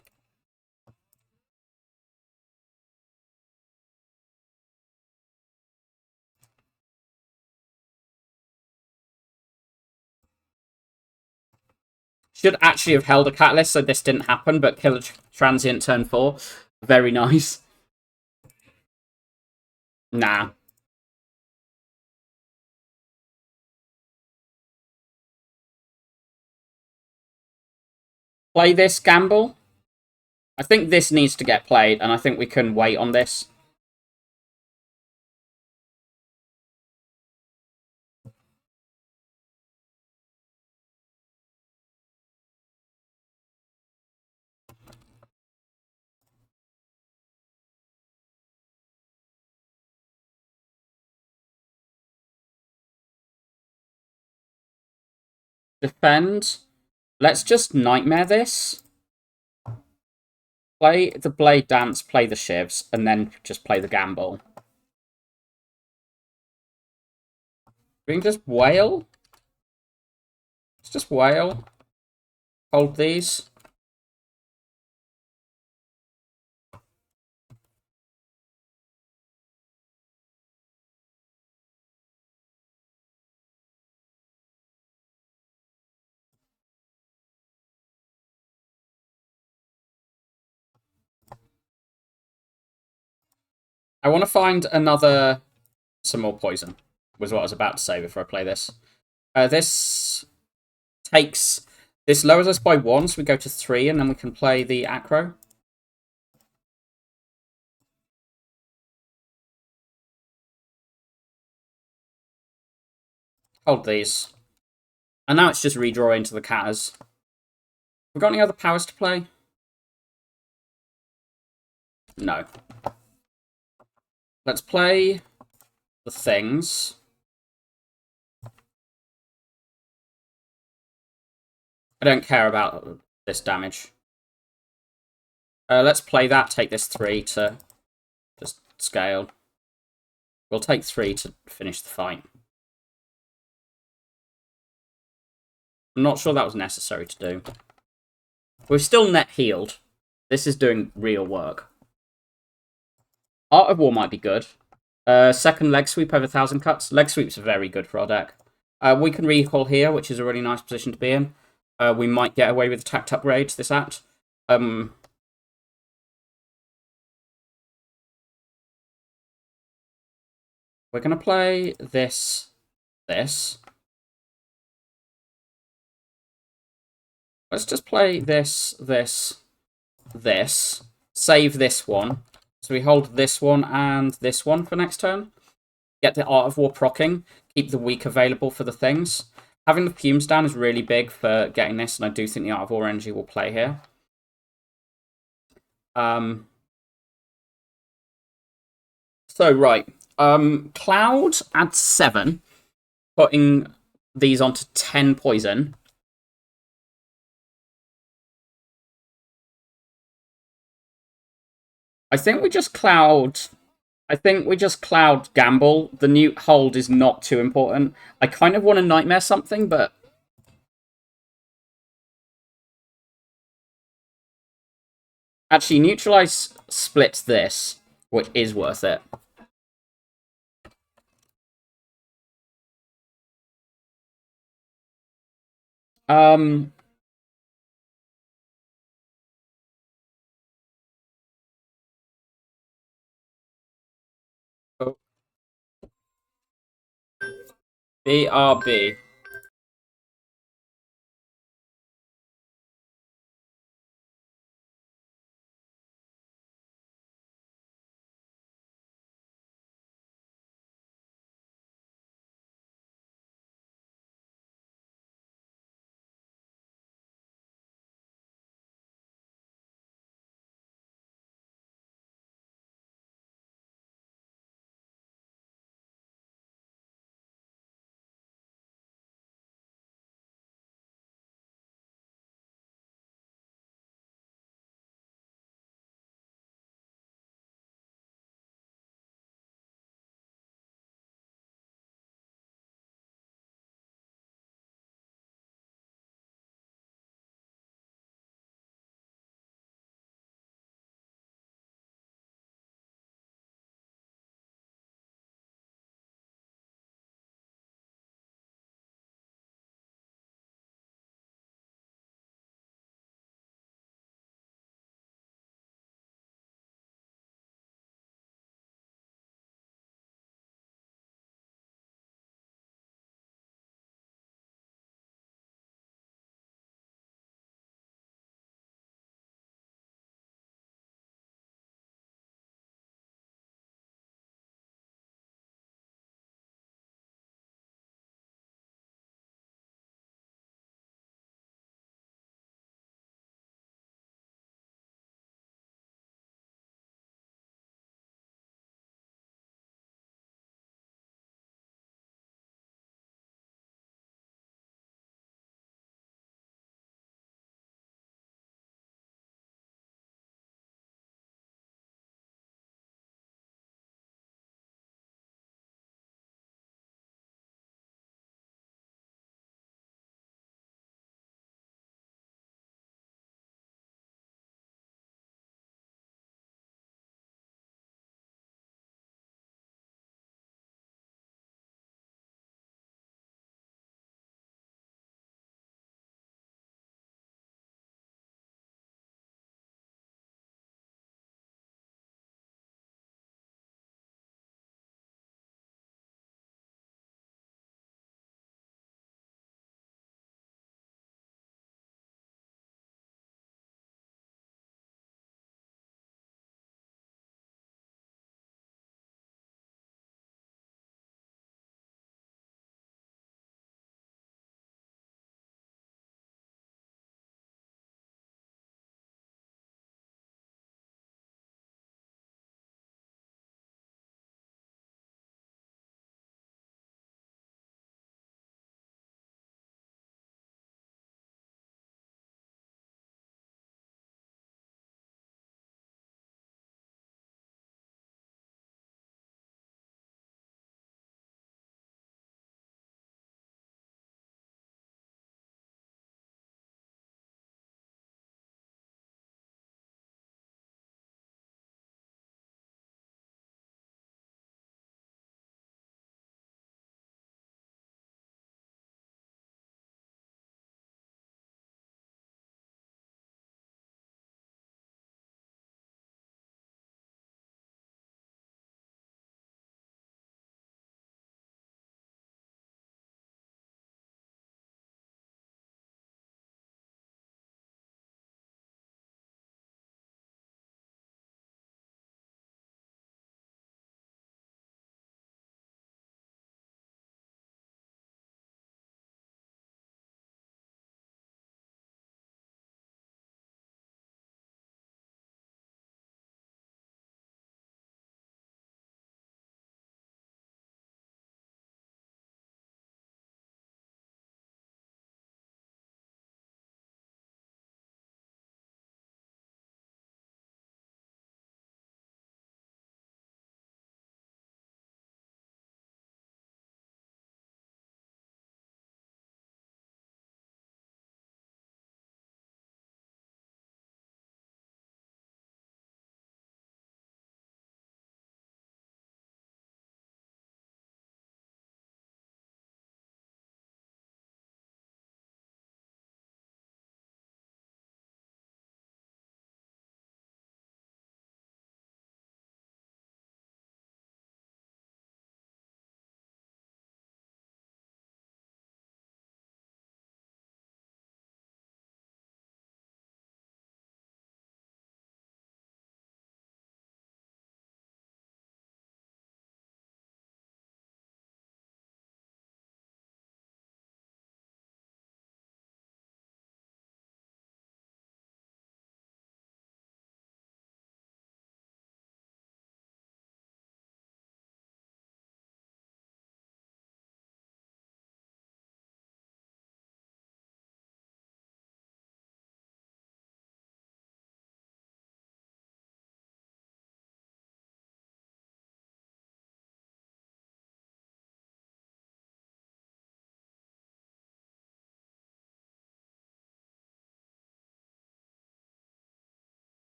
Should actually have held a catalyst so this didn't happen, but kill a transient turn 4. Very nice. Nah. Play this gamble. I think this needs to get played, and I think we can wait on this. Defend. Let's just Nightmare this. Play the Blade Dance, play the Shivs, and then just play the Gamble. We can just Wail. Let's just Wail. Hold these. I want to find some more poison, was what I was about to say before I play this. This lowers us by 1, so we go to 3, and then we can play the Acro. Hold these. And now it's just redraw into the Catters. We got any other powers to play? No. Let's play the things. I don't care about this damage. Let's play that, take this 3 to just scale. We'll take 3 to finish the fight. I'm not sure that was necessary to do. We're still net healed. This is doing real work. Art of War might be good. Second leg sweep over 1,000 cuts. Leg sweeps are very good for our deck. We can recall here, which is a really nice position to be in. We might get away with attacked upgrades this act. We're going to play this. Let's just play this. Save this one. So we hold this one and this one for next turn. Get the Art of War proccing. Keep the weak available for the things. Having the fumes down is really big for getting this, and I do think the Art of War energy will play here. So, right. Cloud adds 7. Putting these onto 10 poison. I think we just Cloud I think we just cloud gamble. The newt hold is not too important. I kind of want to nightmare something, but actually neutralize splits this, which is worth it. Um, BRB.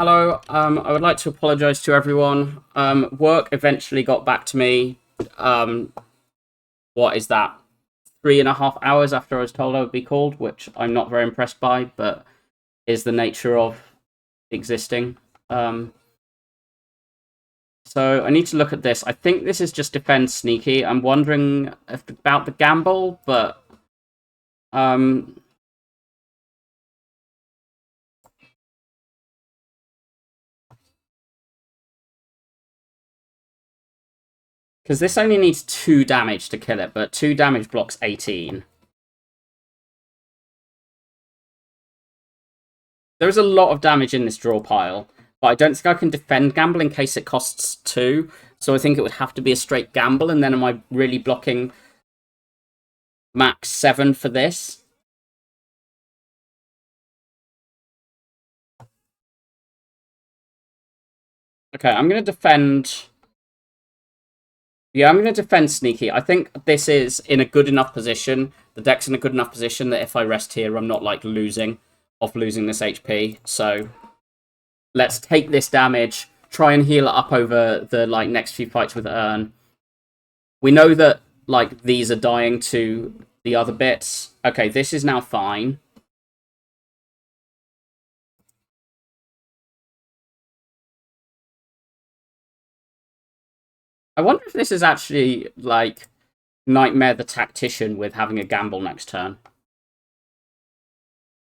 Hello, I would like to apologise to everyone. Work eventually got back to me. What is that? 3.5 hours after I was told I would be called, which I'm not very impressed by, but is the nature of existing. So I need to look at this. I think this is just defend sneaky. I'm wondering about the gamble, but because this only needs 2 damage to kill it, but 2 damage blocks 18. There's a lot of damage in this draw pile, but I don't think I can defend gamble in case it costs 2. So I think it would have to be a straight gamble, and then am I really blocking max 7 for this? Okay, I'm going to defend... Yeah, I'm going to defend sneaky. I think this is in a good enough position. The deck's in a good enough position that if I rest here, I'm not, like, losing this HP. So let's take this damage, try and heal it up over the, like, next few fights with Urn. We know that, like, these are dying to the other bits. Okay, this is now fine. I wonder if this is actually, like, Nightmare the Tactician with having a gamble next turn.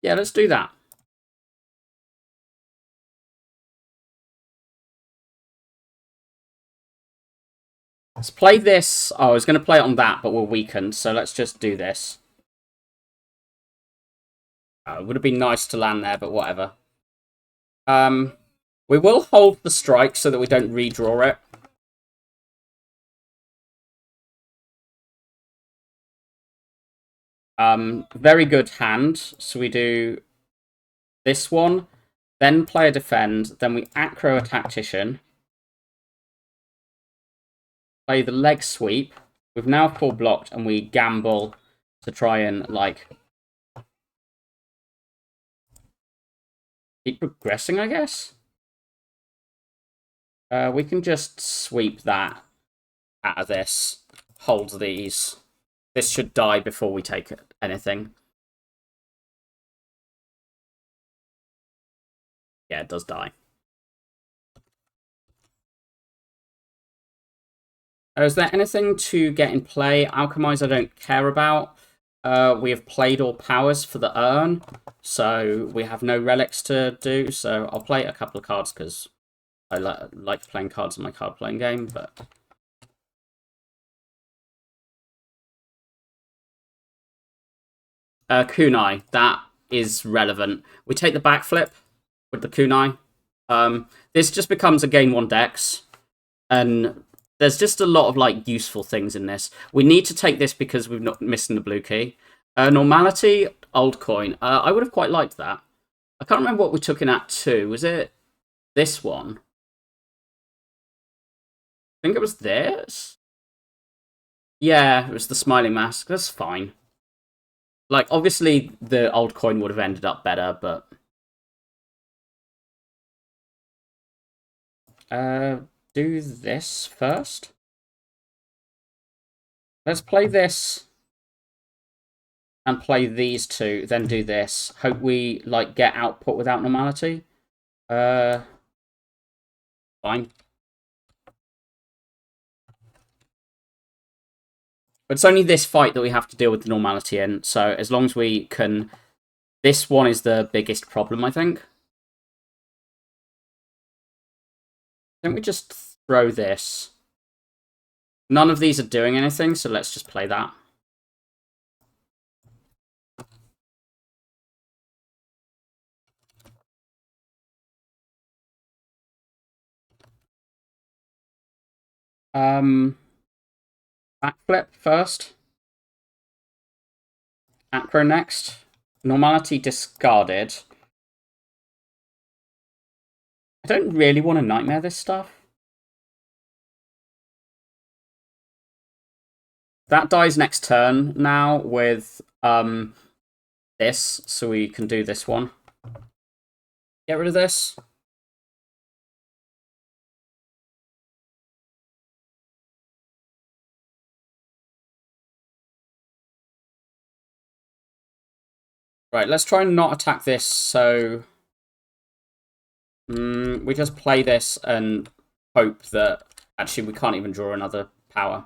Yeah, let's do that. Let's play this. Oh, I was going to play it on that, but we're weakened, so let's just do this. It would have been nice to land there, but whatever. We will hold the strike so that we don't redraw it. Very good hand. So we do this one, then play a defend, then we acro a tactician, play the leg sweep. We've now full blocked, and we gamble to try and, like, keep progressing, I guess. We can just sweep that out of this. Hold these. This should die before we take anything. Yeah, it does die. Is there anything to get in play? Alchemize I don't care about. We have played all powers for the urn, so we have no relics to do. So I'll play a couple of cards because I like playing cards in my card playing game, but... kunai, that is relevant. We take the backflip with the kunai. This just becomes a gain 1 dex, and there's just a lot of, like, useful things in this. We need to take this because we've not missing the blue key. Normality, old coin. I would have quite liked that. I can't remember what we took in Act 2. Was it this one? I think it was this. Yeah, it was the smiling mask. That's fine. Like, obviously, the old coin would have ended up better, but... do this first. Let's play this and play these two, then do this. Hope we, like, get output without normality. Fine. But it's only this fight that we have to deal with the normality in, so as long as we can... This one is the biggest problem, I think. I think we just throw this. None of these are doing anything, so let's just play that. Backflip first. Acro next. Normality discarded. I don't really want to nightmare this stuff. That dies next turn now with this, so we can do this one. Get rid of this. Right, let's try and not attack this, so... we just play this and hope that... Actually, we can't even draw another power.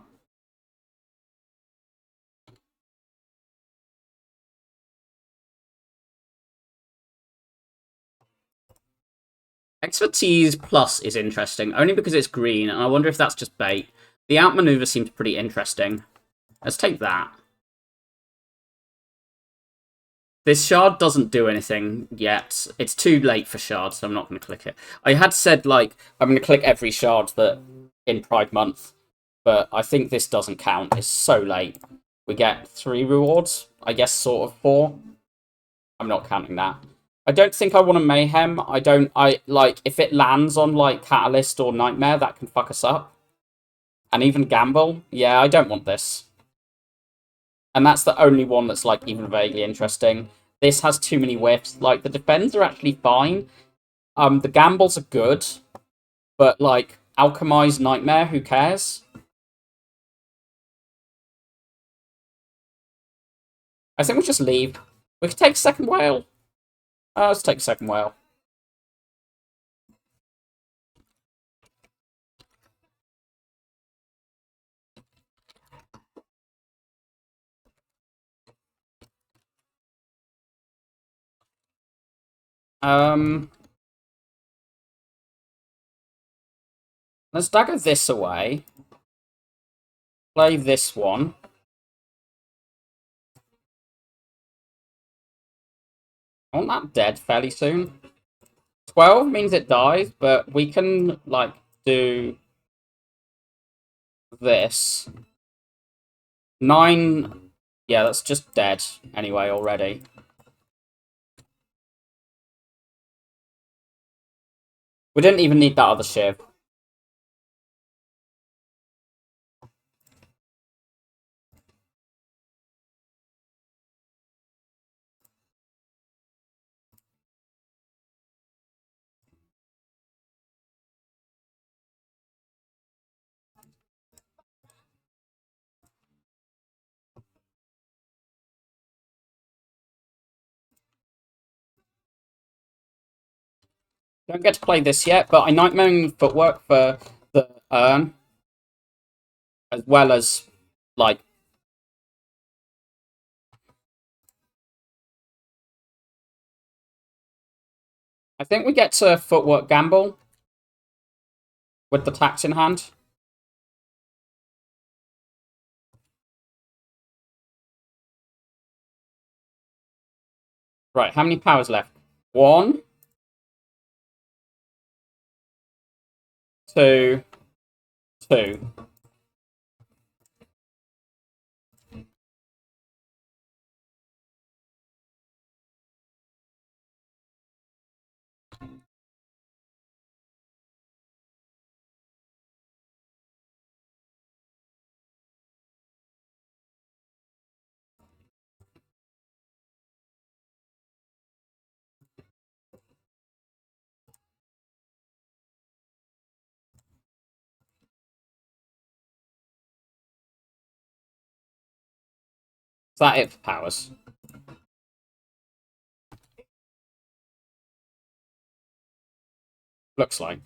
Expertise plus is interesting, only because it's green, and I wonder if that's just bait. The outmaneuver seems pretty interesting. Let's take that. This shard doesn't do anything yet. It's too late for shards, so I'm not going to click it. I had said, like, I'm going to click every shard that in Pride Month, but I think this doesn't count. It's so late. We get 3 rewards. I guess sort of 4. I'm not counting that. I don't think I want a Mayhem. Like, if it lands on, like, Catalyst or Nightmare, that can fuck us up. And even Gamble. Yeah, I don't want this. And that's the only one that's, like, even vaguely interesting. This has too many whiffs. Like, the defends are actually fine. The gambles are good. But, like, Alchemize Nightmare, who cares? I think we just leave. We could take second whale. Let's take second whale. Let's dagger this away. Play this one. I want that dead fairly soon. 12 means it dies, but we can, like, do this. 9... Yeah, that's just dead anyway already. We didn't even need that other shiv. Don't get to play this yet, but I Nightmare Footwork for the urn. As well as, like... I think we get to Footwork Gamble. With the tax in hand. Right, how many powers left? 1, 2, 2. Is that it for powers? Looks like.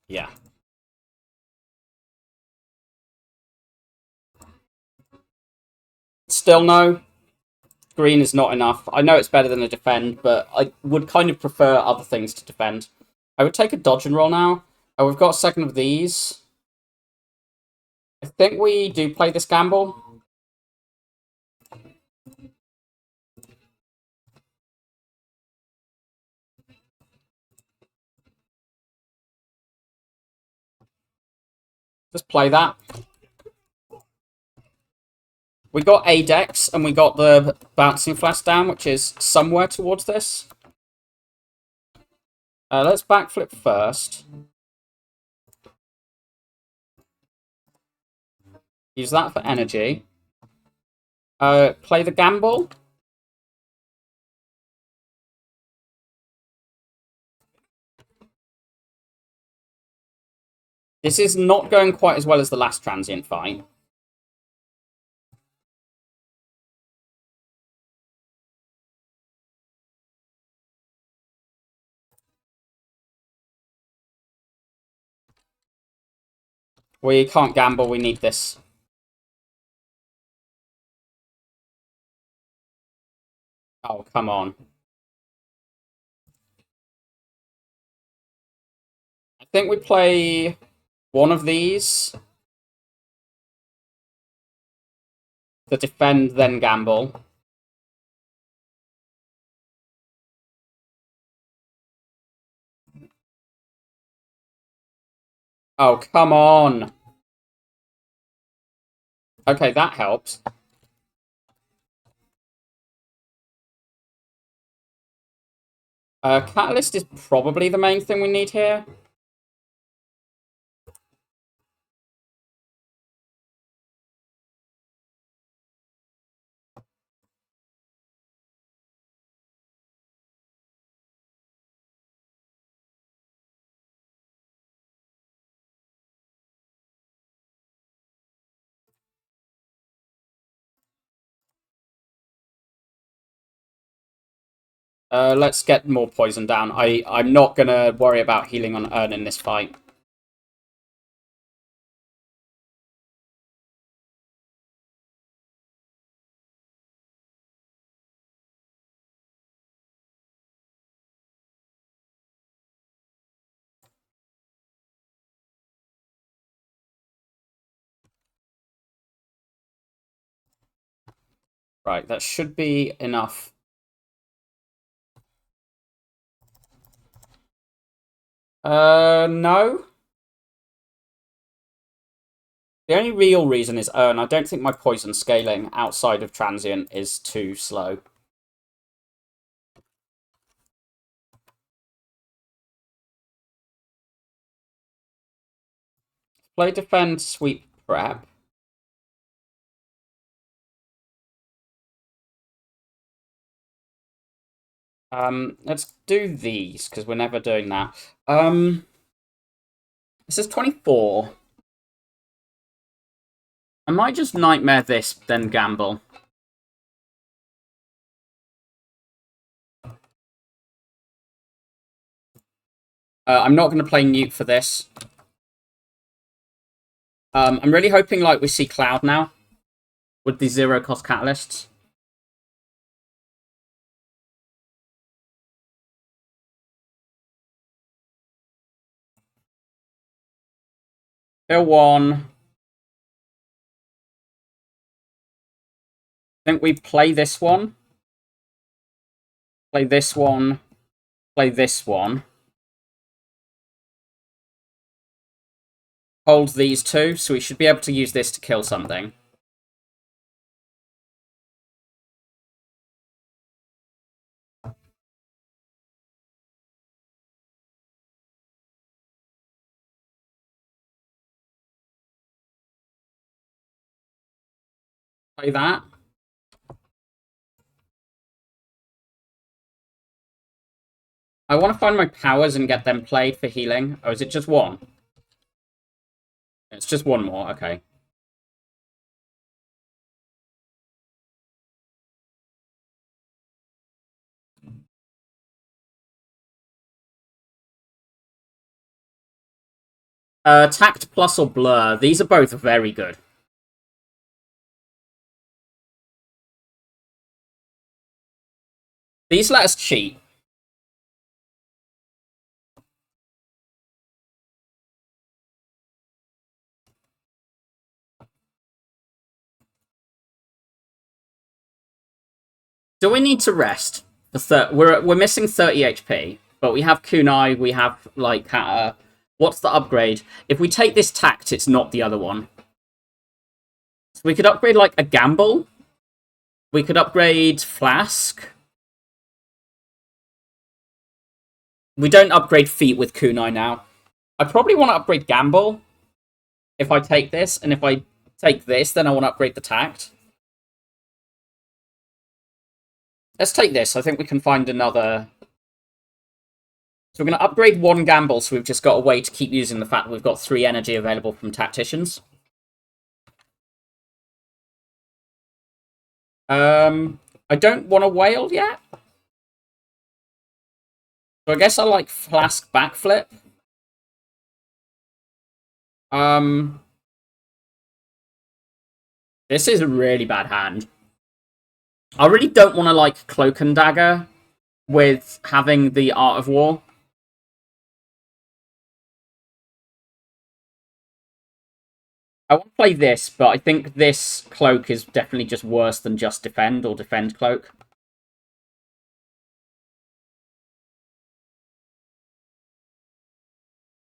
Yeah. Still no. Green is not enough. I know it's better than a defend, but I would kind of prefer other things to defend. I would take a dodge and roll now. Oh, we've got a second of these. I think we do play this gamble. Just play that. We got a dex, and we got the bouncing flash down, which is somewhere towards this. Let's backflip first. Use that for energy. Play the gamble. This is not going quite as well as the last transient fight. We can't gamble, we need this. Oh, come on. I think we play one of these. The defend, then gamble. Oh, come on. Okay, that helps. Catalyst is probably the main thing we need here. Let's get more poison down. I'm not going to worry about healing on Urn in this fight. Right, that should be enough. No. The only real reason is Urn. I don't think my poison scaling outside of transient is too slow. Play defend, sweep, prep. Let's do these, because we're never doing that. This is 24. I might just nightmare this, then gamble. I'm not going to play Newt for this. I'm really hoping like we see Cloud now with the 0-cost catalysts. Bill 1. I think we play this one. Play this one. Play this one. Hold these two, so we should be able to use this to kill something. Play that. I want to find my powers and get them played for healing. Oh, is it just one? It's just one more, okay. Tact Plus or Blur. These are both very good. These let us cheat. Do we need to rest? We're missing 30 HP, but we have Kunai, we have, like, what's the upgrade? If we take this Tact, it's not the other one. So we could upgrade, like, a Gamble. We could upgrade Flask. We don't upgrade Feet with Kunai now. I probably want to upgrade Gamble if I take this, and if I take this, then I want to upgrade the Tact. Let's take this. I think we can find another So we're going to upgrade one gamble, so we've just got a way to keep using the fact that we've got 3 energy available from tacticians. I don't want a whale yet. So I guess I like Flask Backflip. This is a really bad hand. I really don't want to like Cloak and Dagger with having the Art of War. I want to play this, but I think this Cloak is definitely just worse than just Defend or Defend Cloak.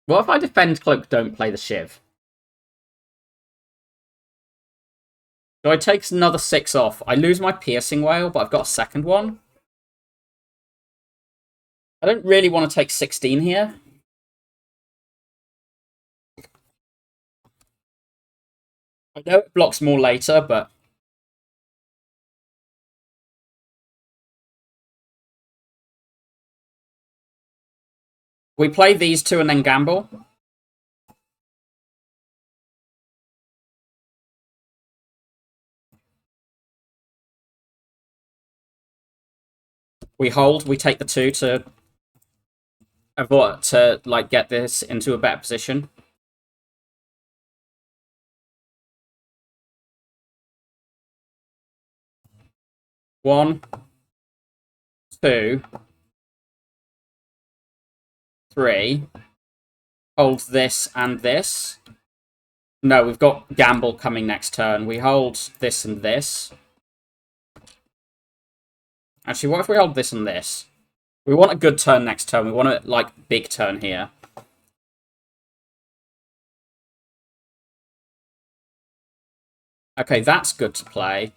What if I Defend Cloak, don't play the Shiv? So I take another 6 off. I lose my Piercing Whale, but I've got a second one. I don't really want to take 16 here. I know it blocks more later, but... We play these two and then gamble. We hold, we take the 2 to avoid, to like get this into a better position. One, 2, 3. Hold this and this. No, we've got gamble coming next turn. We hold this and this. Actually, what if we hold this and this? We want a good turn next turn. We want a, like, big turn here. Okay, that's good to play.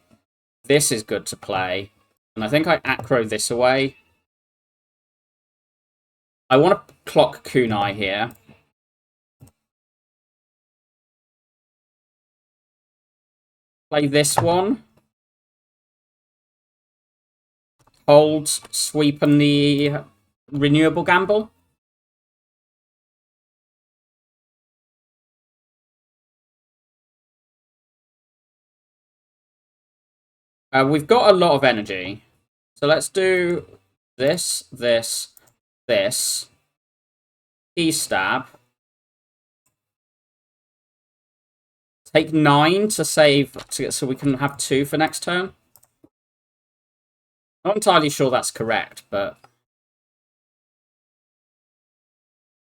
This is good to play. And I think I acro this away. I want to clock Kunai here. Play this one. Hold, sweep, and the renewable gamble. We've got a lot of energy. So let's do this, this, this. E-stab. Take 9 to save, so we can have 2 for next turn. Not entirely sure that's correct, but...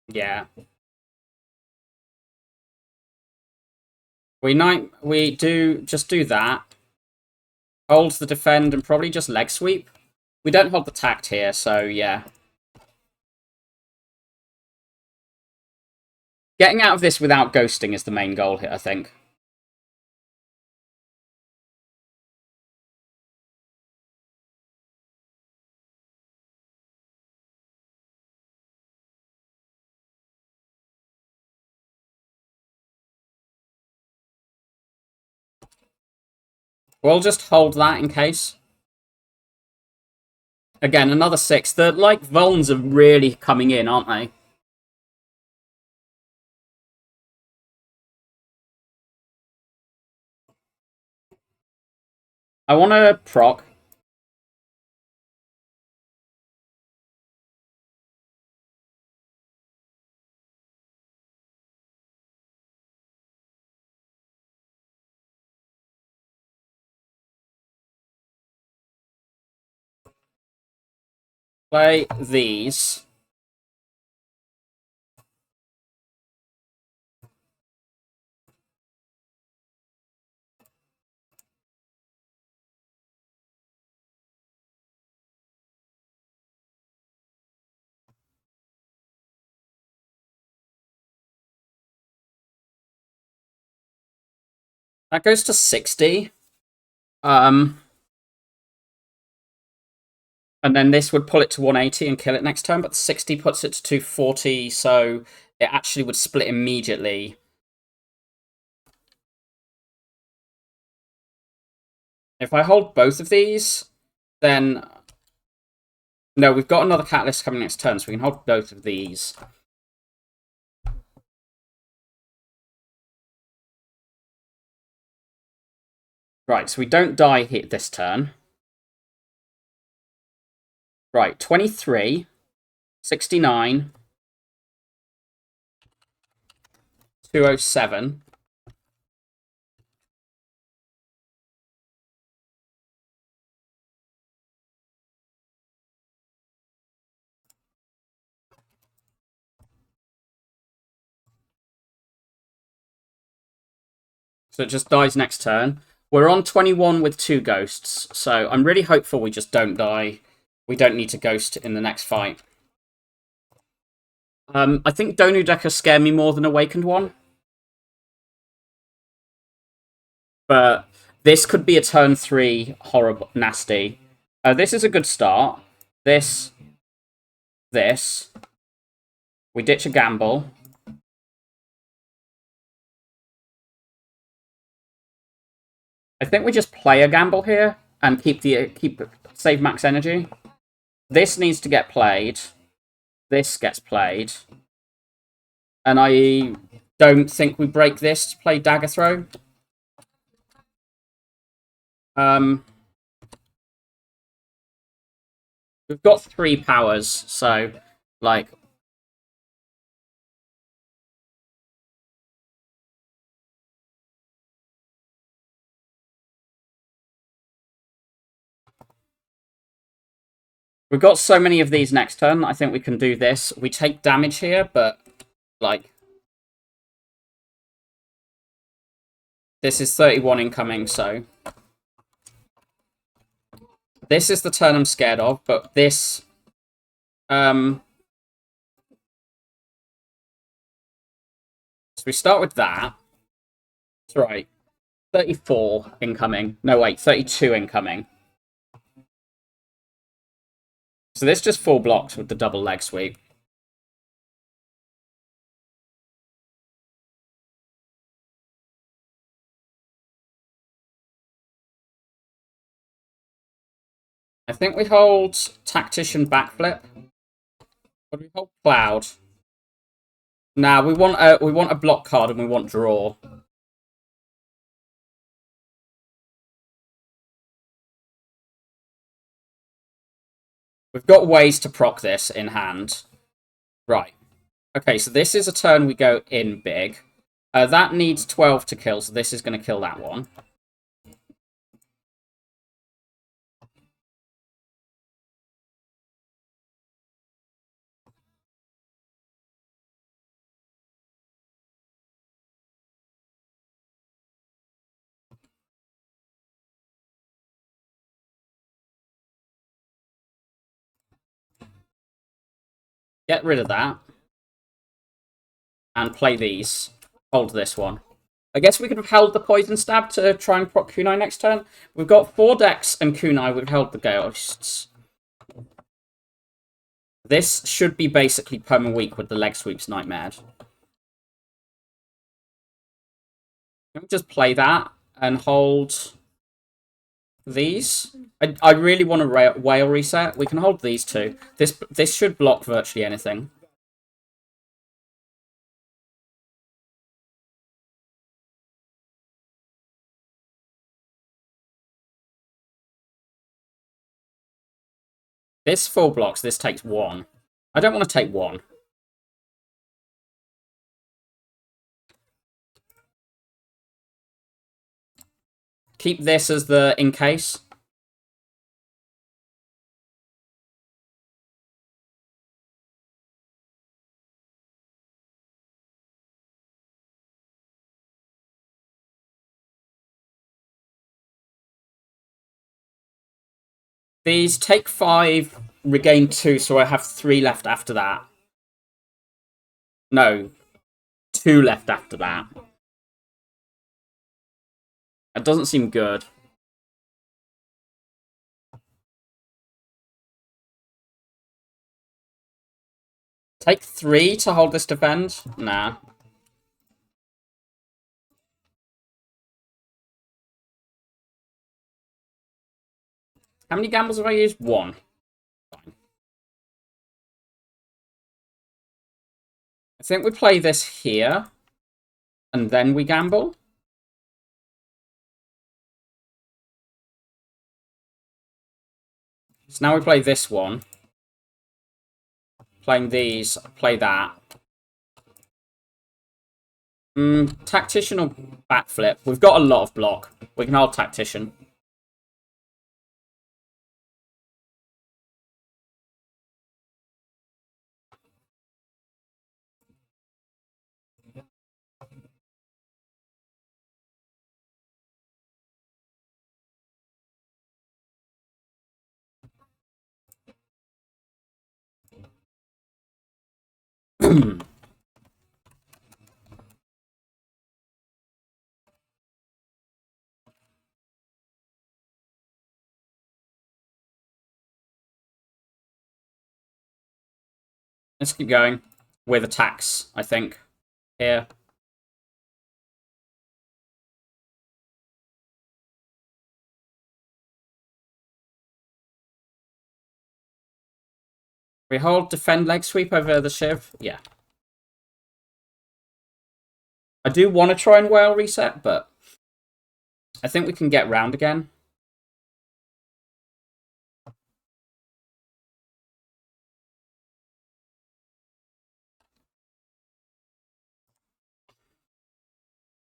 yeah. We do that. Holds the defend and probably just leg sweep. We don't hold the tact here, so yeah. Getting out of this without ghosting is the main goal here, I think. We'll just hold that in case. Again, another 6. The, like, vulns are really coming in, aren't they? I want to proc. Play these. That goes to 60. And then this would pull it to 180 and kill it next turn, but the 60 puts it to 240, so it actually would split immediately. If I hold both of these, then No, we've got another Catalyst coming next turn, so we can hold both of these. Right, so we don't die here this turn. Right, 23, 69, 207. So it just dies next turn. We're on 21 with 2 ghosts, so I'm really hopeful we just don't die. We don't need to ghost in the next fight. I think Donu Decker scare me more than Awakened one. But this could be a turn 3 horrible, nasty. This is a good start. This. We ditch a gamble. I think we just play a gamble here and save max energy. This needs to get played. This gets played. And I don't think we break this to play Dagger Throw. We've got 3 powers, so, like... We've got so many of these next turn, I think we can do this. We take damage here, but, like... This is 31 incoming, so... This is the turn I'm scared of, but this... So we start with that. That's right. 34 incoming. No, wait, 32 incoming. So this just 4 blocks with the double leg sweep. I think we hold Tactician Backflip. Or do we hold Cloud? Nah, we want a block card and we want draw. We've got ways to proc this in hand. Right. Okay, so this is a turn we go in big. That needs 12 to kill, so this is going to kill that one. Get rid of that. And play these. Hold this one. I guess we could have held the Poison Stab to try and proc Kunai next turn. We've got 4 decks and Kunai. We've held the Ghosts. This should be basically perma-weak with the leg sweeps Nightmare. Can we just play that and hold these? I really want a whale reset. We can hold these two. This should block virtually anything. This 4 blocks, this takes 1. I don't want to take 1. Keep this as the in case. These take 5, regain 2, so I have 3 left after that. No, 2 left after that. That doesn't seem good. Take 3 to hold this defend? Nah. How many gambles have I used? 1. Fine. I think we play this here, and then we gamble. So now we play this one. Playing these, play that. Tactician or backflip? We've got a lot of block. We can hold Tactician. Let's keep going with attacks, I think, here. We hold defend leg sweep over the Shiv. Yeah. I do want to try and whale reset, but I think we can get round again.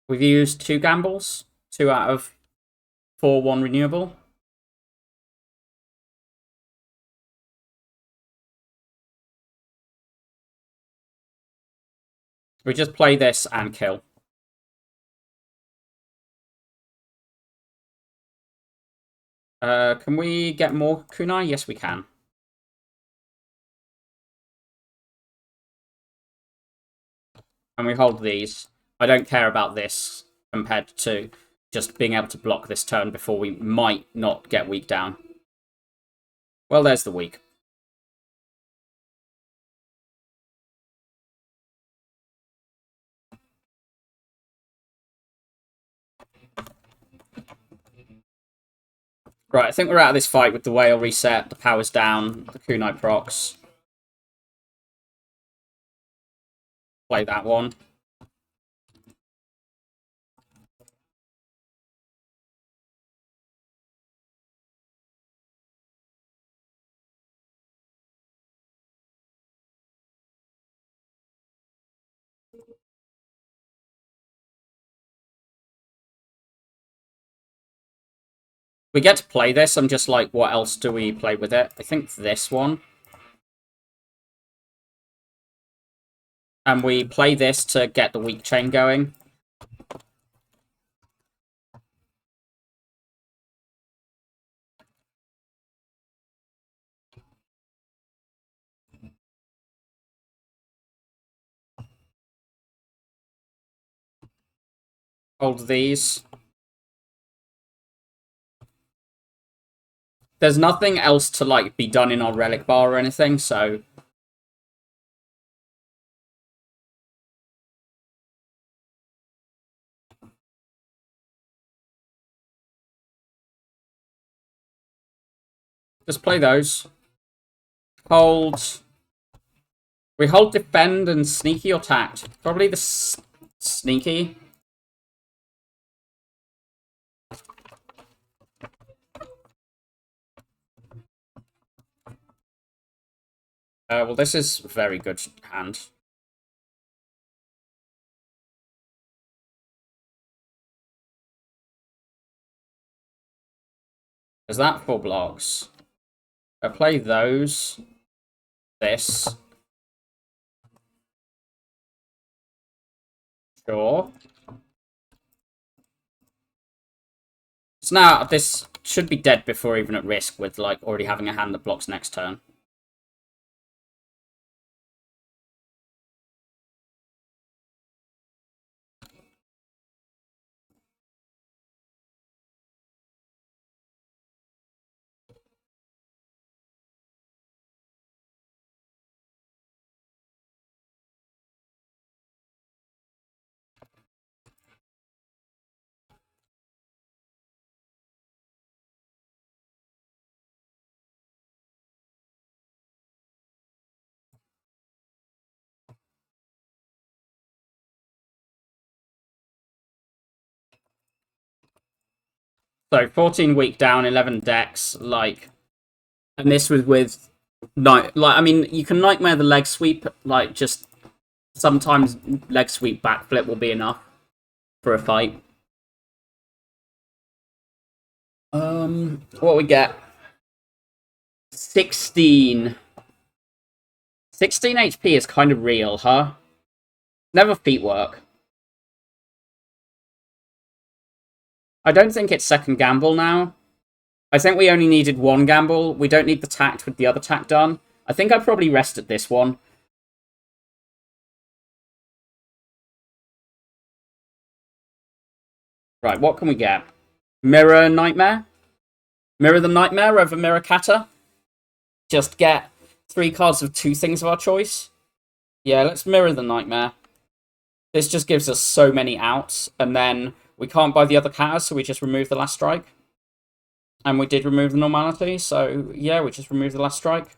We've used 2 gambles. 2 out of 4, 1 renewable. We just play this and kill. Can we get more kunai? Yes, we can. And we hold these. I don't care about this compared to just being able to block this turn before we might not get weak down. Well, there's the weak. Right, I think we're out of this fight with the whale reset, the power's down, the kunai procs. Play that one. We get to play this, I'm just like, what else do we play with it? I think this one. And we play this to get the weak chain going. Hold these. There's nothing else to like be done in our relic bar or anything, so just play those. Hold. We hold defend and sneaky or tact. Probably the sneaky. Well, this is a very good hand. Is that 4 blocks? I play those. This. Sure. So now this should be dead before even at risk with like already having a hand that blocks next turn. So 14 week down, 11 decks, like, and this was with night. Like, I mean, you can nightmare the leg sweep. Like, just sometimes leg sweep backflip will be enough for a fight. What we get? 16. 16 HP is kind of real, huh? Never feet work. I don't think it's second gamble now. I think we only needed one gamble. We don't need the tact with the other tact done. I think I'd probably rest at this one. Right, what can we get? Mirror Nightmare? Mirror the Nightmare over Mirror Kata? Just get 3 cards of 2 things of our choice? Yeah, let's Mirror the Nightmare. This just gives us so many outs, and then we can't buy the other Katas, so we just remove the last strike. And we did remove the normality, so yeah, we just removed the last strike.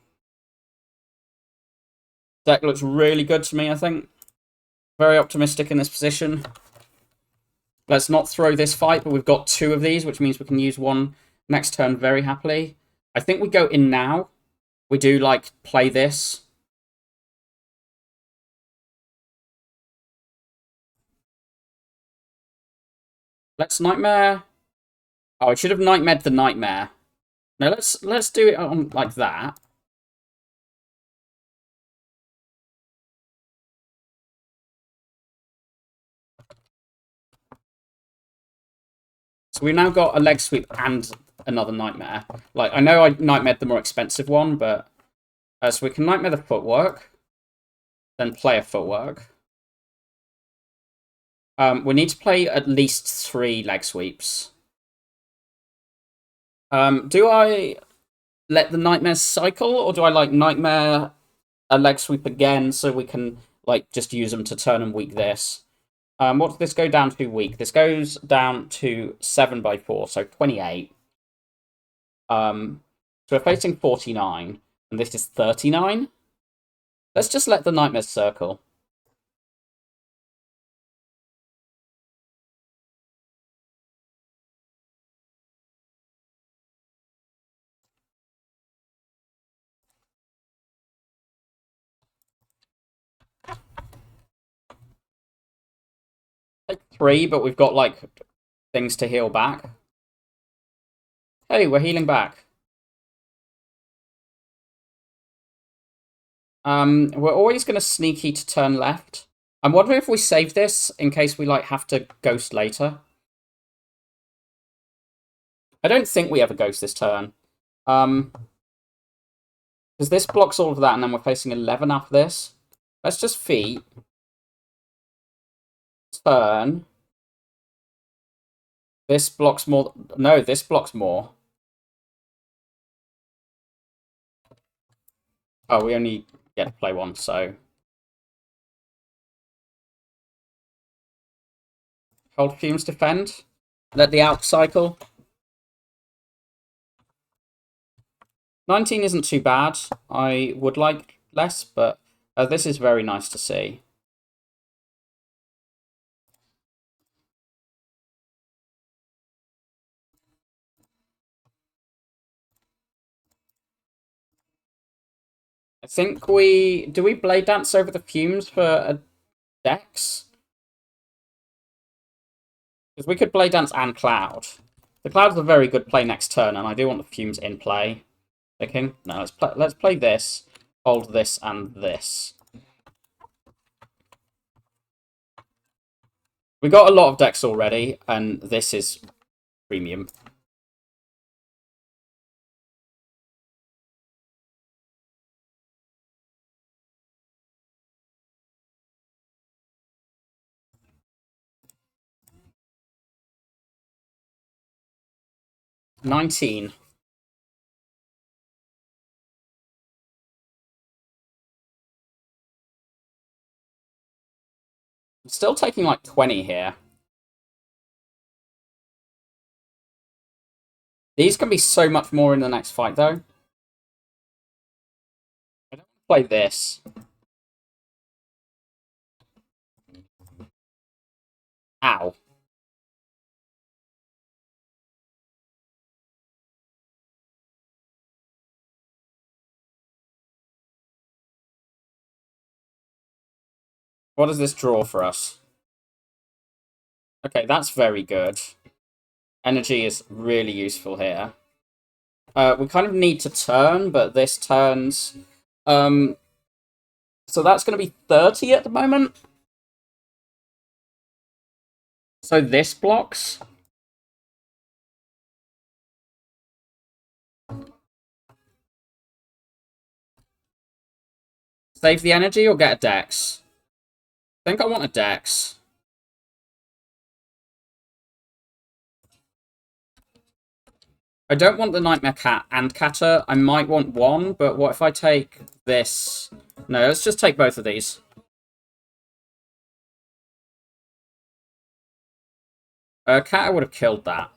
Deck looks really good to me, I think. Very optimistic in this position. Let's not throw this fight, but we've got 2 of these, which means we can use one next turn very happily. I think we go in now. We do, like, play this. Let's Nightmare. Oh, I should have Nightmared the Nightmare. No, let's do it on like that. So we've now got a leg sweep and another Nightmare. Like, I know I Nightmared the more expensive one, but... so we can Nightmare the footwork. Then play a footwork. We need to play at least 3 leg sweeps. Do I let the Nightmares cycle, or do I, like, Nightmare a leg sweep again so we can, like, just use them to turn and weak this? What does this go down to weak? This goes down to 7/4, so 28. So we're facing 49, and this is 39. Let's just let the Nightmares circle. Take 3, but we've got, like, things to heal back. Hey, we're healing back. We're always going to sneaky to turn left. I'm wondering if we save this in case we, like, have to ghost later. I don't think we ever ghost this turn. Because this blocks all of that, and then we're facing 11 after this. Let's just feet. Turn. This blocks more. No, this blocks more. Oh, we only get to play one, so... Hold Fumes defend. Let the out cycle. 19 isn't too bad. I would like less, but this is very nice to see. I think we... Do we Blade Dance over the Fumes for a Dex? Because we could Blade Dance and Cloud. The Cloud's a very good play next turn, and I do want the Fumes in play. Thinking, no, let's play this, hold this, and this. We got a lot of decks already, and this is premium. $19. I'm still taking like 20 here. These can be so much more in the next fight, though. I don't want to play this. Ow. What does this draw for us? Okay, that's very good. Energy is really useful here. We kind of need to turn, but this turns. So that's going to be 30 at the moment. So this blocks. Save the energy or get a dex? I think I want a dex. I don't want the Nightmare Cat and Catter. I might want one, but what if I take this? No, let's just take both of these. Catter would have killed that.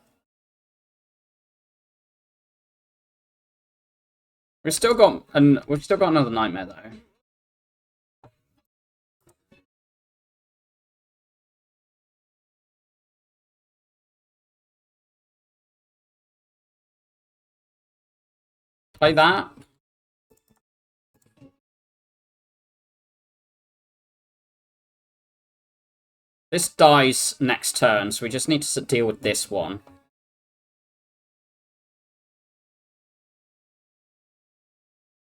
We've still got another Nightmare though. Play that. This dies next turn, so we just need to deal with this one.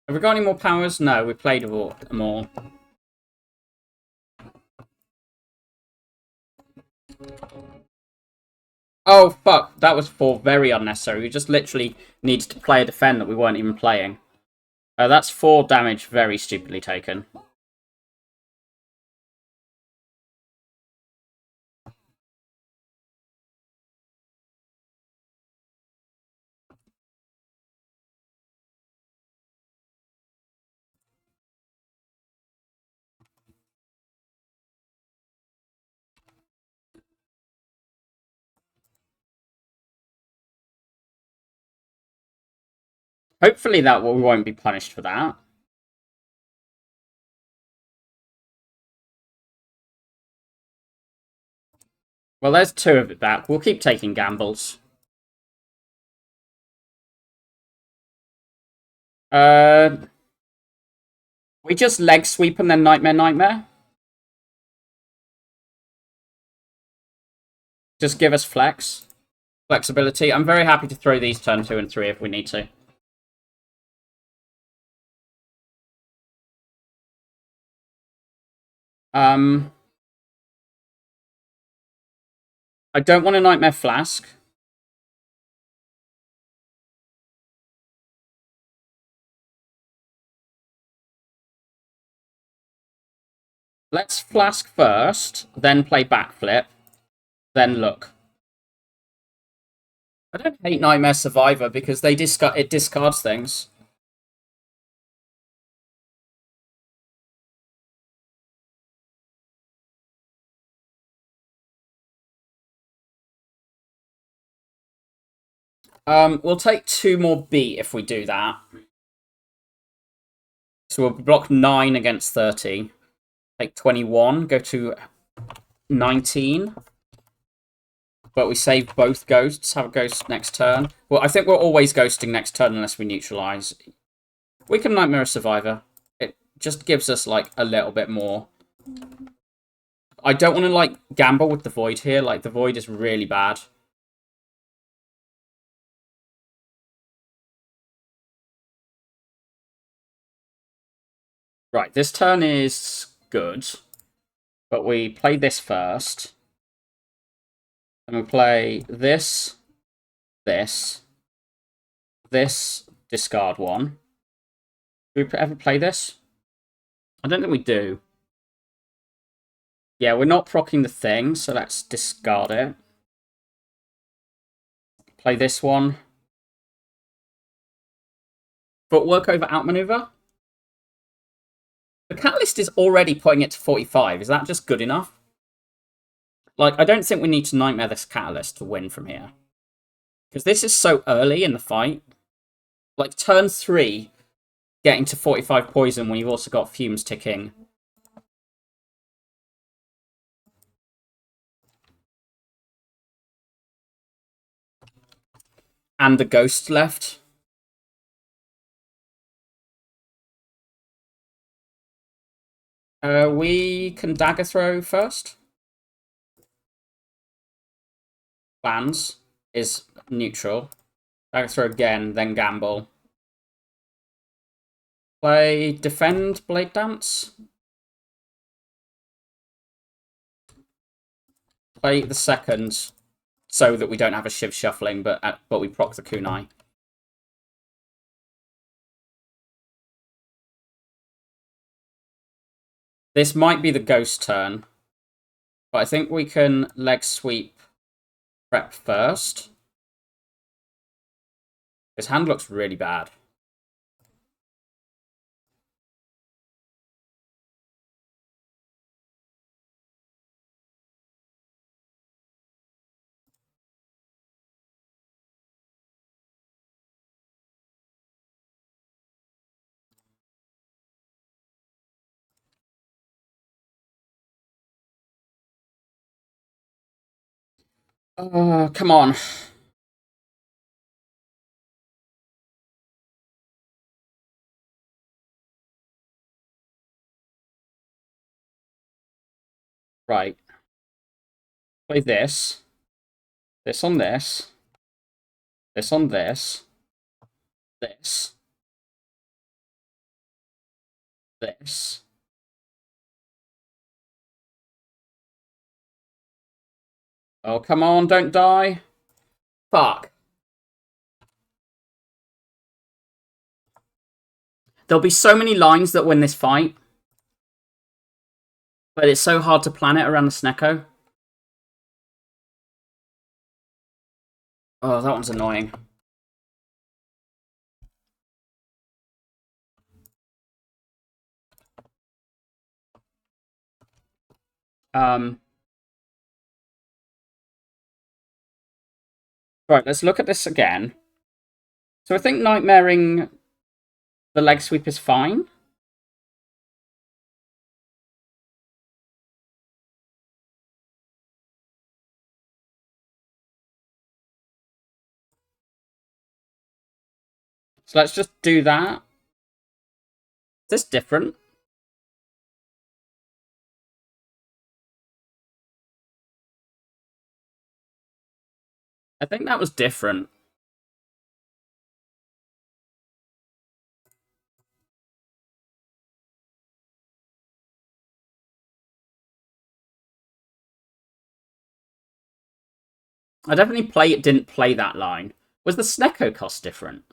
Have we got any more powers? No, we played them all. Oh, fuck. That was very unnecessary. We just literally needed to play a defend that we weren't even playing. That's 4 damage very stupidly taken. Hopefully we won't be punished for that. Well, there's 2 of it back. We'll keep taking gambles. We just leg sweep and then Nightmare. Just give us flexibility. I'm very happy to throw these turn 2 and 3 if we need to. I don't want a Nightmare Flask. Let's Flask first, then play Backflip, then look. I don't hate Nightmare Survivor because it discards things. We'll take 2 more beat if we do that. So we'll block 9 against 30. Take 21, go to 19. But we save both ghosts, have a ghost next turn. Well, I think we're always ghosting next turn unless we neutralize. We can Nightmare Survivor. It just gives us, like, a little bit more. I don't want to, like, gamble with the Void here. Like, the Void is really bad. Right, this turn is good. But we play this first. And we play this, discard 1. Do we ever play this? I don't think we do. Yeah, we're not proccing the thing, so let's discard it. Play this one. Footwork over outmaneuver? The Catalyst is already putting it to 45. Is that just good enough? Like, I don't think we need to Nightmare this Catalyst to win from here. Because this is so early in the fight. Like, turn 3, getting to 45 poison when you've also got fumes ticking. And the ghost left. We can dagger throw first. Plans is neutral. Dagger throw again, then gamble. Play defend blade dance. Play the second so that we don't have a shiv shuffling, but we proc the kunai. This might be the ghost turn, but I think we can leg sweep prep first. His hand looks really bad. Come on. Right. Play this. This on this. This on this. This. This. Oh, come on, don't die. Fuck. There'll be so many lines that win this fight. But it's so hard to plan it around the Snecko. Oh, that one's annoying. Right, let's look at this again. So I think nightmaring the leg sweep is fine. So let's just do that. Is this different? I think that was different. I definitely didn't play that line. Was the Snecko cost different?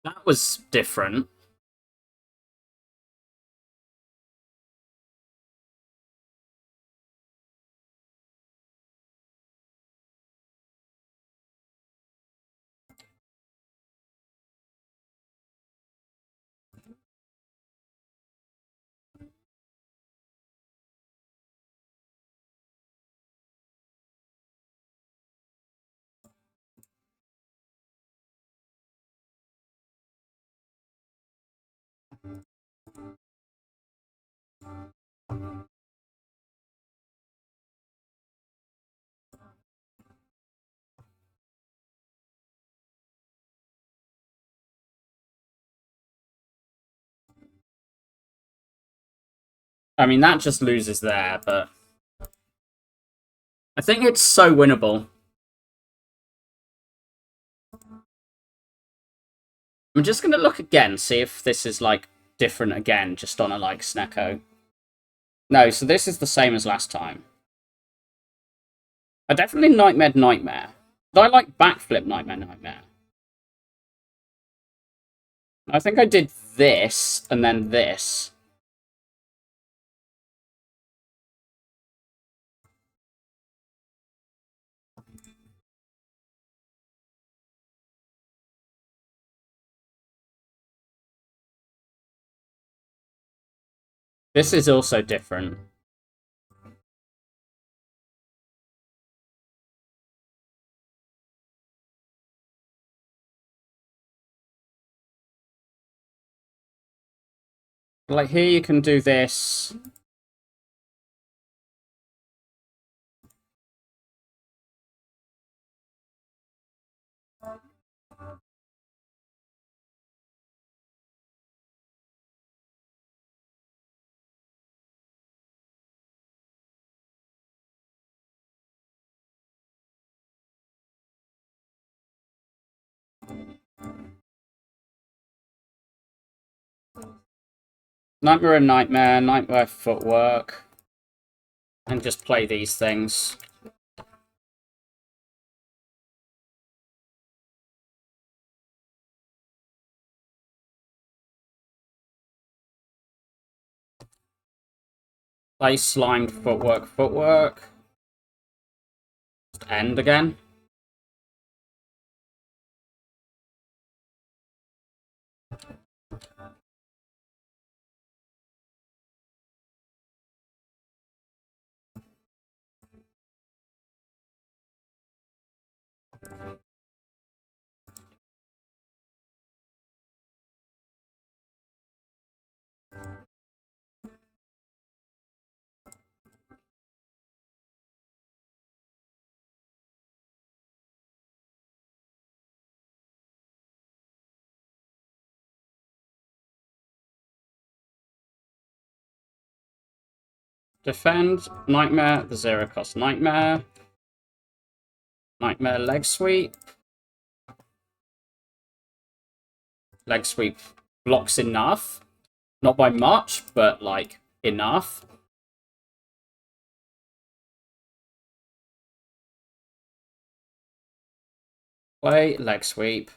That was different. I mean, that just loses there, but I think it's so winnable. I'm just going to look again, see if this is, like, different again, just on a, like, Snecko. No, so this is the same as last time. I definitely Nightmare. Did I, like, backflip Nightmare? I think I did this, and then this. This is also different. Like, here you can do this. Nightmare and Nightmare, Nightmare Footwork. And just play these things. Play Slimed Footwork, Footwork. Just end again. Defend, Nightmare, the zero cost Nightmare. Nightmare leg sweep. Leg sweep blocks enough. Not by much, but like enough. Play leg sweep.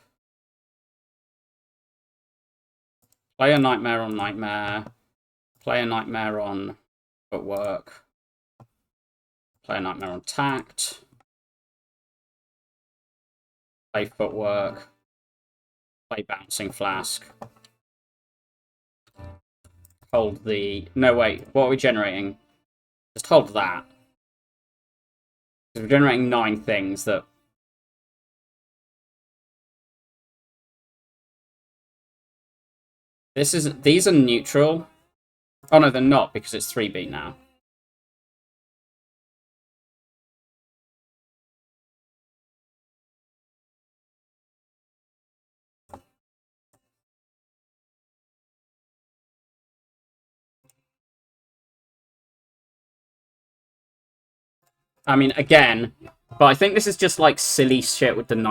Play a Nightmare on Nightmare. Play a Nightmare on Footwork. Play a Nightmare on Tact. Play Footwork. Play Bouncing Flask. Hold the... No, wait. What are we generating? Just hold that. Because we're generating 9 things that... These are neutral. Oh no, they're not, because it's 3B now. I mean, again, but I think this is just like silly shit with the night.